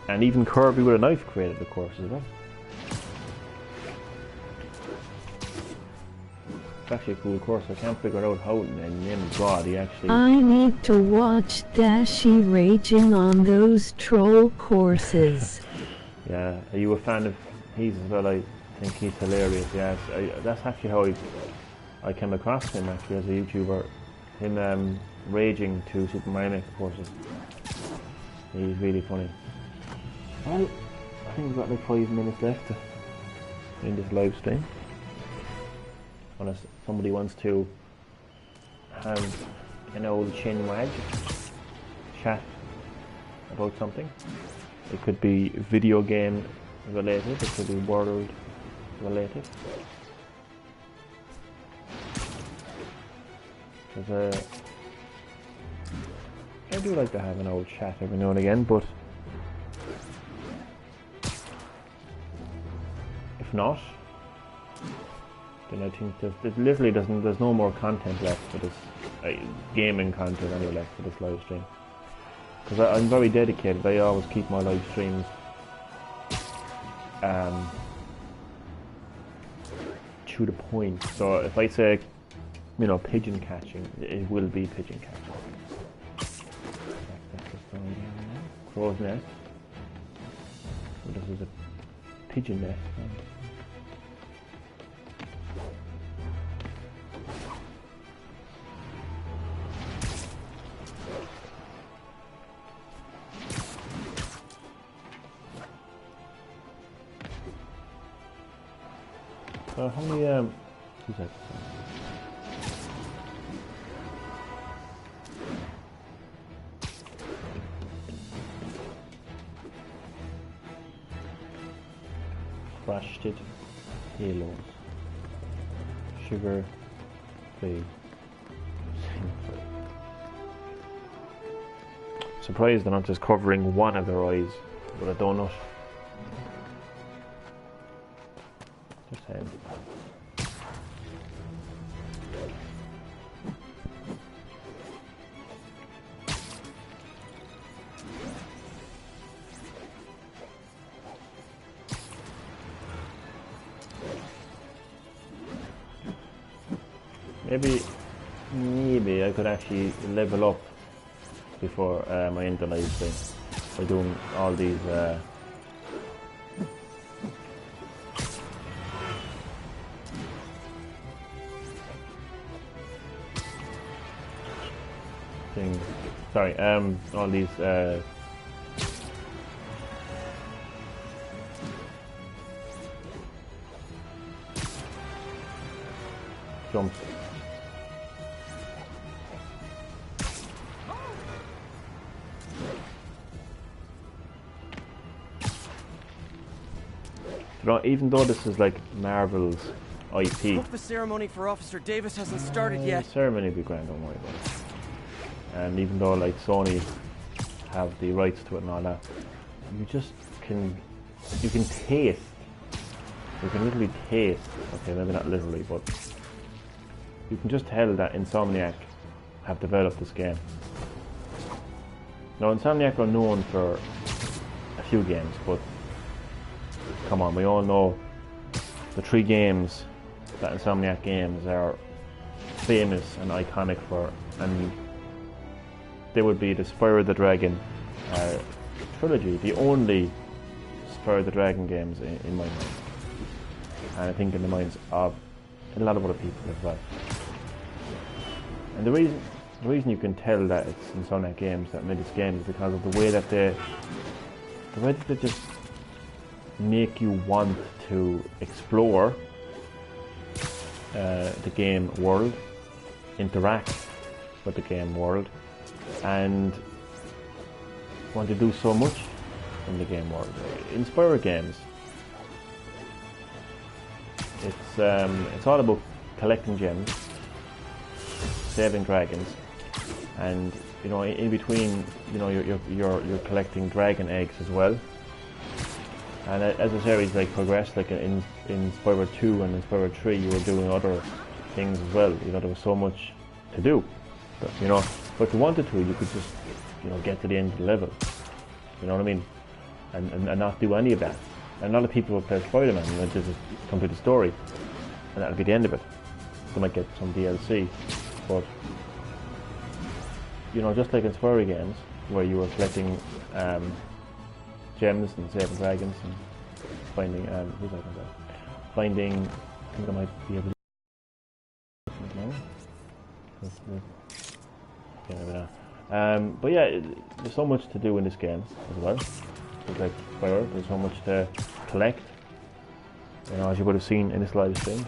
And even Kirby with a Knife created a course as well. It's actually a cool course. I can't figure out how, in the name of God, he actually... I need to watch Dashi raging on those troll courses. Yeah, are you a fan of his as well? I think he's hilarious, yes. That's actually how I came across him actually as a YouTuber. Him raging to Super Mario Maker courses. He's really funny. Well, I think we've got like 5 minutes left in this live stream. Unless somebody wants to have an old chin wag, chat about something. It could be video game related, it could be world related. Because I do like to have an old chat every now and again, but if not, then I think there's no more content left for this gaming content anyway left for this live stream. Because I'm very dedicated. I always keep my live streams to the point. So if I say, you know, pigeon catching, it will be pigeon catching. Crow's nest. So this is a pigeon nest. How many 2 seconds. Frosted halos. Sugar free. Surprised they're not just covering one of their eyes with a donut. Just saying. maybe I could actually level up before my end of live stream by doing all these things. Sorry, all these jumps. You know, even though this is like Marvel's IP, Hope the ceremony for Officer Davis hasn't started yet. ceremony will be grand, don't worry about it. And even though like Sony have the rights to it and all that, you can taste. You can literally taste. Okay, maybe not literally, but you can just tell that Insomniac have developed this game. Now, Insomniac are known for a few games, but come on, we all know the 3 games that Insomniac games are famous and iconic for, and they would be the Spyro the Dragon trilogy, the only Spyro the Dragon games in my mind, and I think in the minds of a lot of other people as well. And the reason you can tell that it's Insomniac Games that made this game is because of the way that they just make you want to explore the game world, interact with the game world, and want to do so much in the game world. In Spyro games, it's all about collecting gems, saving dragons, and you know, in between, you know, you're collecting dragon eggs as well. And as the series like progressed, like in Spyro 2 and in Spyro 3, you were doing other things as well. You know, there was so much to do. But, you know, but if you wanted to, you could just, you know, get to the end of the level. You know what I mean? And not do any of that. And a lot of people would play Spiderman and just complete the story, and that'll be the end of it. They might get some DLC, but you know, just like in Spyro games, where you were collecting gems and saving dragons and finding finding. I think I might be able to. But yeah, there's so much to do in this game as well. It's like Spyro, there's so much to collect. You know, as you would have seen in this live stream.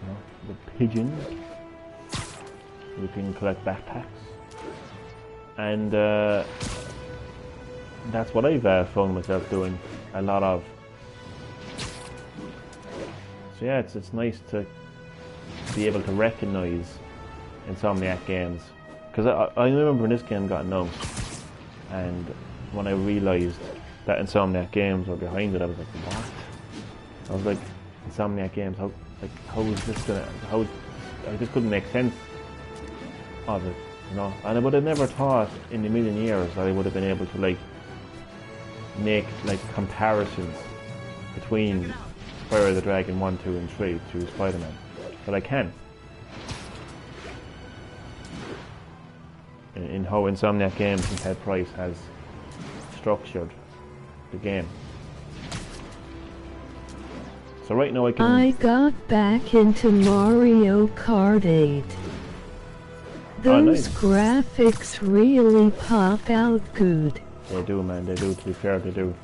You know, the pigeons. You can collect backpacks, and that's what I've found myself doing a lot of. So yeah, it's nice to be able to recognise Insomniac games, because I remember when this game got announced, and when I realised that Insomniac games were behind it, I was like, what? I was like, Insomniac games, how is this gonna, I just couldn't make sense of it, you know. And I would have never thought in a million years that I would have been able to like make like comparisons between Spyro the Dragon 1, 2 and 3 to Spiderman, but I can. In how Insomniac Games and Ted Price has structured the game. So right now I got back into Mario Kart 8. Those graphics really pop out good. They do, man, they do, to be fair, they do.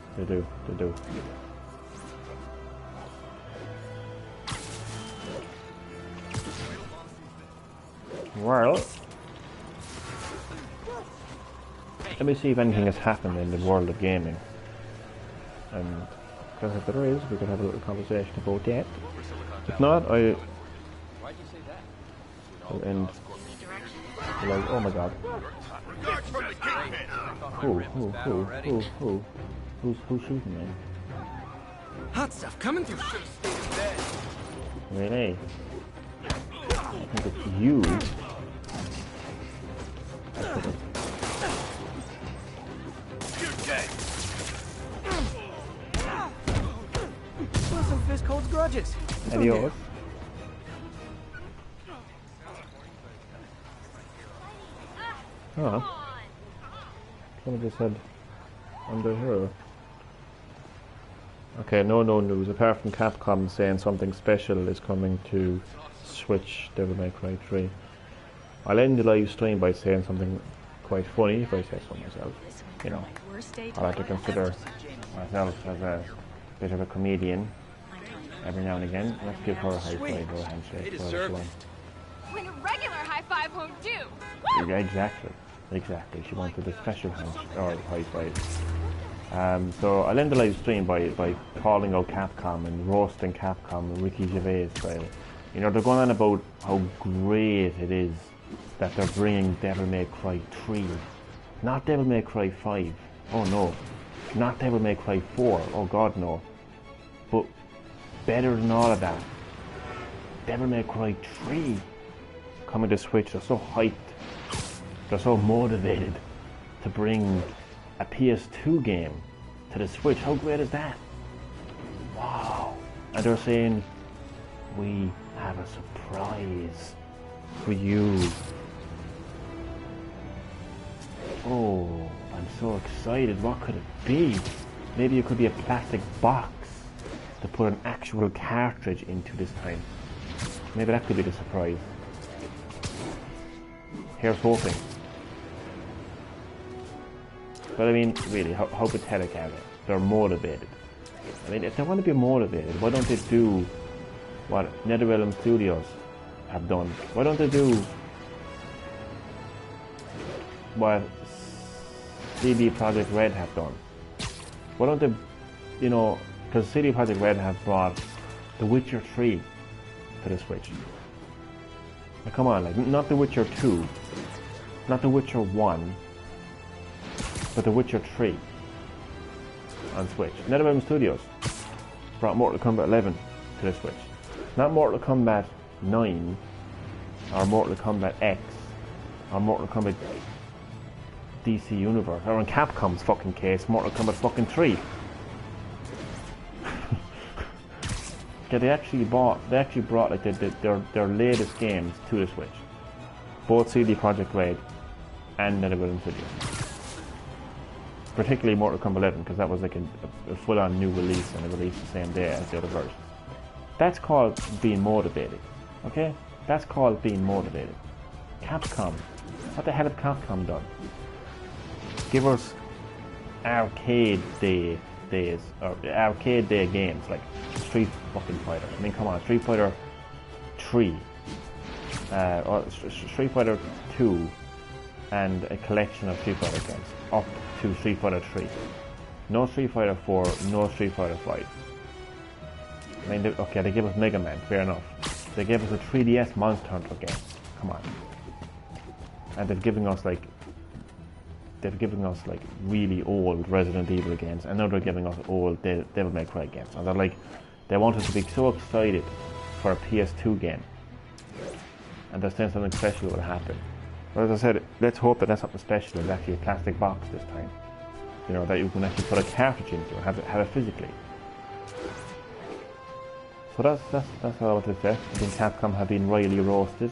Well, let me see if anything has happened in the world of gaming. And because if there is, we could have a little conversation about that. If not, I'll end. Like, oh my god. Who's shooting me? Hot stuff coming through. Really? I think it's you. Wilson Fisk holds grudges. Adios. Oh. Someone just said under here. Okay, no news apart from Capcom saying something special is coming to Switch Devil May Cry 3. I'll end the live stream by saying something quite funny if I say so myself. You know, I like to consider myself as a bit of a comedian every now and again. Let's give her a high five or a handshake. When a regular high five won't do. Yeah, exactly. She wanted a special handshake or high five. So I'll end the live stream by calling out Capcom and roasting Capcom, Ricky Gervais style. You know, they're going on about how great it is that they're bringing Devil May Cry 3. Not Devil May Cry 5. Oh no. Not Devil May Cry 4. Oh god no. But better than all of that, Devil May Cry 3 coming to Switch. They're so hyped. They're so motivated to bring a PS2 game to the Switch. How great is that? Wow. And they're saying, we have a surprise for you. Oh, I'm so excited. What could it be? Maybe it could be a plastic box to put an actual cartridge into this time. Maybe that could be the surprise. Here's hoping. But I mean, really, how pathetic are they? They're motivated. I mean, if they want to be motivated, why don't they do what NetherRealm Studios have done? Why don't they do what CD Projekt Red have done? Why don't they, you know, because CD Projekt Red have brought The Witcher 3 to the Switch. Now, come on, like, not The Witcher 2, not The Witcher 1, but The Witcher 3 on Switch. NetherRealm Studios brought Mortal Kombat 11 to the Switch. Not Mortal Kombat 9, or Mortal Kombat X, or Mortal Kombat DC Universe, or in Capcom's fucking case, Mortal Kombat fucking 3. Yeah, they actually brought like their latest games to the Switch. Both CD Projekt Red and NetherRealm Studios. Particularly Mortal Kombat 11, because that was like a full-on new release and a release the same day as the other versions. That's called being motivated, okay? That's called being motivated. Capcom, what the hell have Capcom done? Give us arcade days, or arcade day games like Street fucking Fighter. I mean, come on, Street Fighter 3, or Street Fighter 2, and a collection of Street Fighter games up to Street Fighter 3. No Street Fighter 4, no Street Fighter 5. I mean, okay, they gave us Mega Man, fair enough. They gave us a 3DS Monster Hunter game. Come on. And they've given us like really old Resident Evil games, and now they're giving us old Devil May Cry games. And they're like, they want us to be so excited for a PS2 game, and they're saying something special will happen. But as I said, let's hope that that's something special. Is actually a plastic box this time. You know, that you can actually put a cartridge into and have it physically. So that's all I wanted to say. I think Capcom have been royally roasted.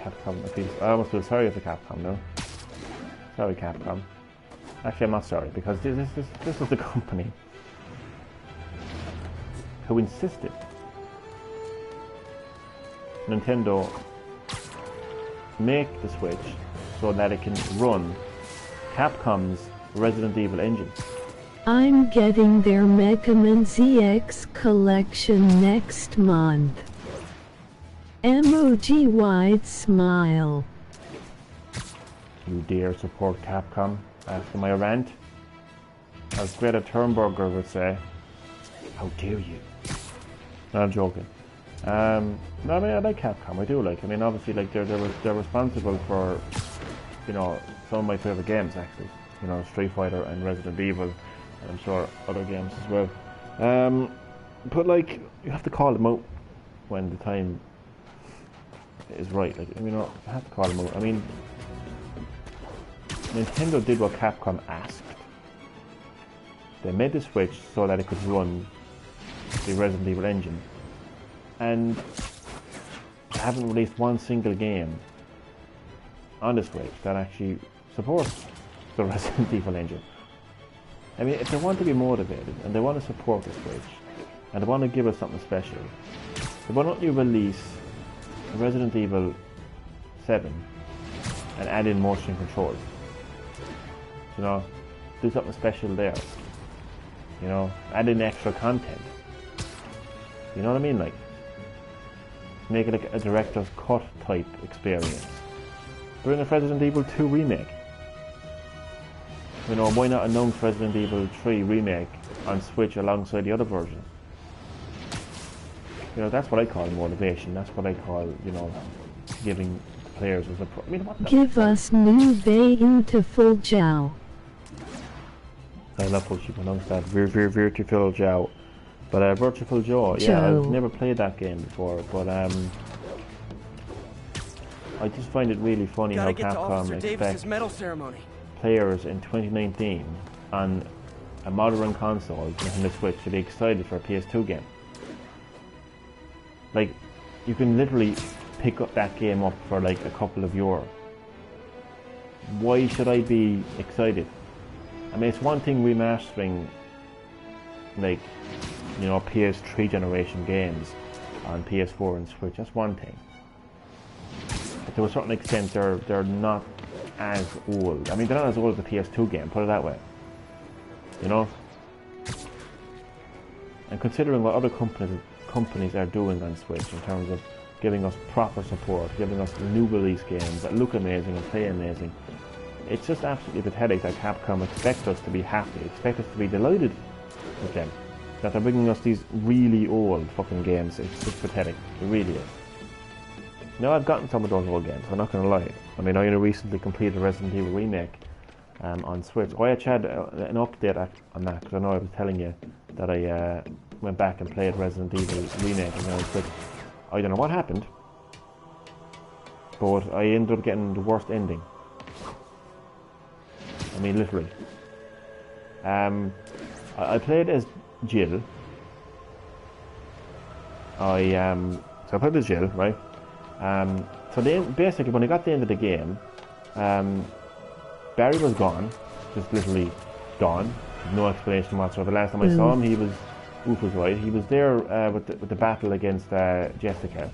Capcom, I almost feel sorry for Capcom now. Sorry, Capcom. Actually, I'm not sorry, because this was the company who insisted Nintendo make the Switch so that it can run Capcom's Resident Evil engine. I'm getting their Mega Man ZX collection next month. Emoji wide smile. You dare support Capcom after my rant? As Greta Thunberg would say, how dare you? No, I'm joking. No, I mean, I like Capcom. I do like. I mean, obviously, like they're responsible for, you know, some of my favorite games actually. You know, Street Fighter and Resident Evil, and I'm sure other games as well. But like, you have to call them out when the time is right. Like, I mean, you have to call them out. I mean, Nintendo did what Capcom asked. They made the Switch so that it could run the Resident Evil engine, and they haven't released one single game on the Switch that actually supports the Resident Evil engine. I mean, if they want to be motivated and they want to support the Switch and they want to give us something special, then why don't you release Resident Evil 7 and add in motion controls? You know, do something special there. You know, add in extra content. You know what I mean? Like, make it like a director's cut type experience. Bring a Resident Evil 2 remake. You know, why not announce Resident Evil 3 remake on Switch alongside the other version? You know, that's what I call motivation. That's what I call, you know, giving players as a I mean, what the Give us new beautiful Jow. I love how she pronounced that. Beautiful Jow. But Virtual Joe, yeah, I've never played that game before, but I just find it really funny how Capcom expects medal ceremony. Players in 2019 on a modern console and the Switch to be excited for a PS2 game. Like, you can literally pick up that game up for like a couple of euros. Why should I be excited? I mean, it's one thing remastering, like, you know, PS3 generation games on PS4 and Switch. That's one thing. But to a certain extent, they're not as old. I mean, they're not as old as the PS2 game, put it that way. You know? And considering what other companies are doing on Switch in terms of giving us proper support, giving us new release games that look amazing and play amazing, it's just absolutely pathetic that Capcom expects us to be happy, expect us to be delighted with them. That they're bringing us these really old fucking games. It's just pathetic. It really is. Now, I've gotten some of those old games, I'm not going to lie. I mean, I only recently completed Resident Evil Remake on Switch. I actually had an update on that, because I know I was telling you that I went back and played Resident Evil Remake on Switch. I don't know what happened, but I ended up getting the worst ending. I mean, literally. I played as Jill. So I played as Jill, right? So then, basically, when I got to the end of the game, Barry was gone, just literally gone. No explanation whatsoever. The last time I saw him, he was right. He was there with the battle against Jessica.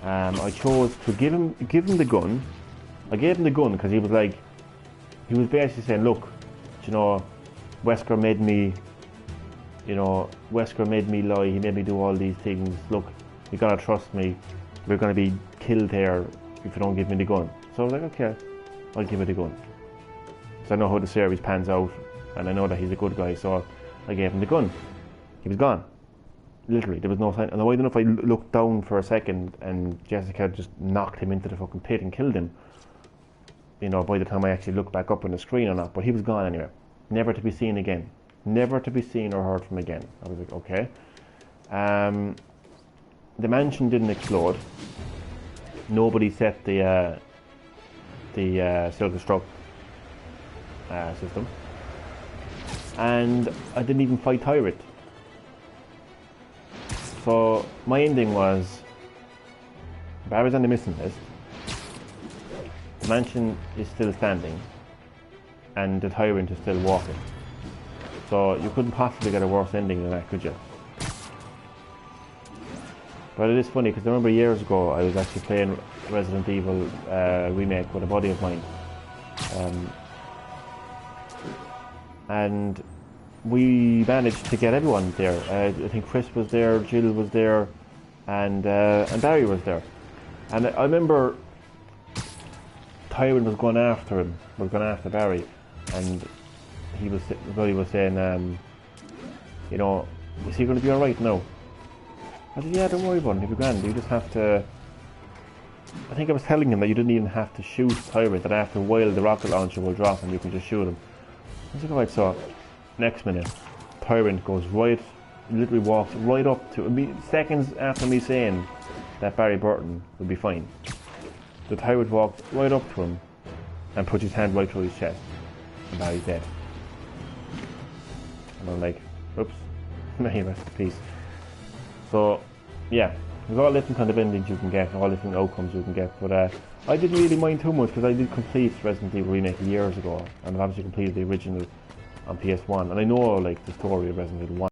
I chose to give him the gun. I gave him the gun because he was basically saying, look, you know, Wesker made me lie, he made me do all these things, look, you gotta trust me, we're gonna be killed here if you don't give me the gun. So I was like, okay, I'll give it the gun. So I know how the series pans out, and I know that he's a good guy, so I gave him the gun. He was gone. Literally, there was no sign. And I don't know if I looked down for a second and Jessica just knocked him into the fucking pit and killed him, you know, by the time I actually looked back up on the screen or not, but he was gone anyway. Never to be seen again. Never to be seen or heard from again. I was like, okay. The mansion didn't explode. Nobody set the self-destruct system. And I didn't even fight Tyrant. So my ending was Barry's on the missing list. The mansion is still standing. And the Tyrant is still walking. So you couldn't possibly get a worse ending than that, could you? But it is funny, because I remember years ago I was actually playing Resident Evil Remake with a buddy of mine. And we managed to get everyone there. I think Chris was there, Jill was there, and Barry was there. And I remember Tyrant was going after him, Barry, and the buddy was saying, you know, is he going to be alright now? I said, yeah, don't worry about it, he'll be grand. You just have to... I think I was telling him that you didn't even have to shoot Tyrant, that after a while the rocket launcher will drop and you can just shoot him. I was like, alright, so next minute, Tyrant goes right, literally walks right up to me, seconds after me saying that Barry Burton would be fine. The Tyrant walked right up to him and put his hand right through his chest, and Barry's dead. And I'm like, oops, may he rest in peace. So, yeah, There's all different kind of endings you can get, all different outcomes you can get, but I didn't really mind too much because I did complete Resident Evil Remake years ago, and I've obviously completed the original on PS1, and I know like the story of Resident Evil 1.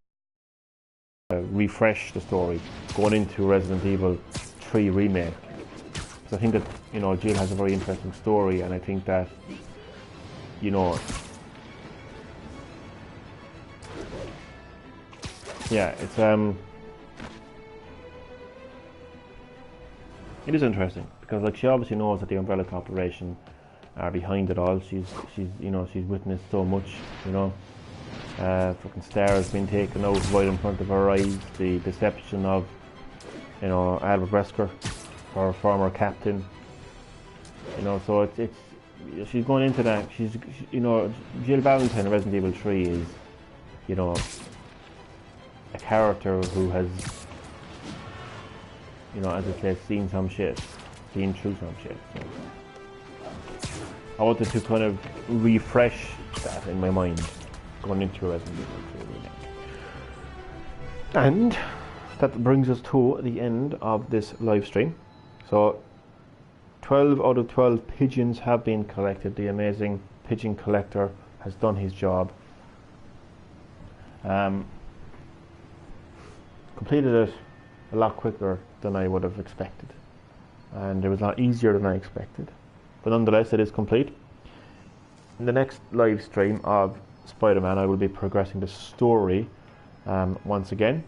Refresh the story going into Resident Evil 3 Remake. So I think that, you know, Jill has a very interesting story, and I think that, you know, yeah, it is interesting because, like, she obviously knows that the Umbrella Corporation are behind it all. She's you know, she's witnessed so much, you know. Fucking stars being taken out right in front of her eyes. The deception of, you know, Albert Wesker, her former captain. You know, so it's she's going into that. You know, Jill Valentine in Resident Evil 3 is, you know, a character who has, you know, as I said, seen some shit, been through some shit. So I wanted to kind of refresh that in my mind going into Resident Evil 3. And that brings us to the end of this live stream. So 12 out of 12 pigeons have been collected. The amazing pigeon collector has done his job. Completed it a lot quicker than I would have expected, and it was a lot easier than I expected, but nonetheless it is complete. In the next live stream of Spider-Man, I will be progressing the story once again.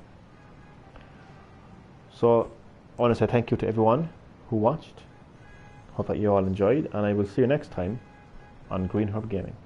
So I want to say thank you to everyone who watched. Hope that you all enjoyed, and I will see you next time on GreenHerb-Gaming.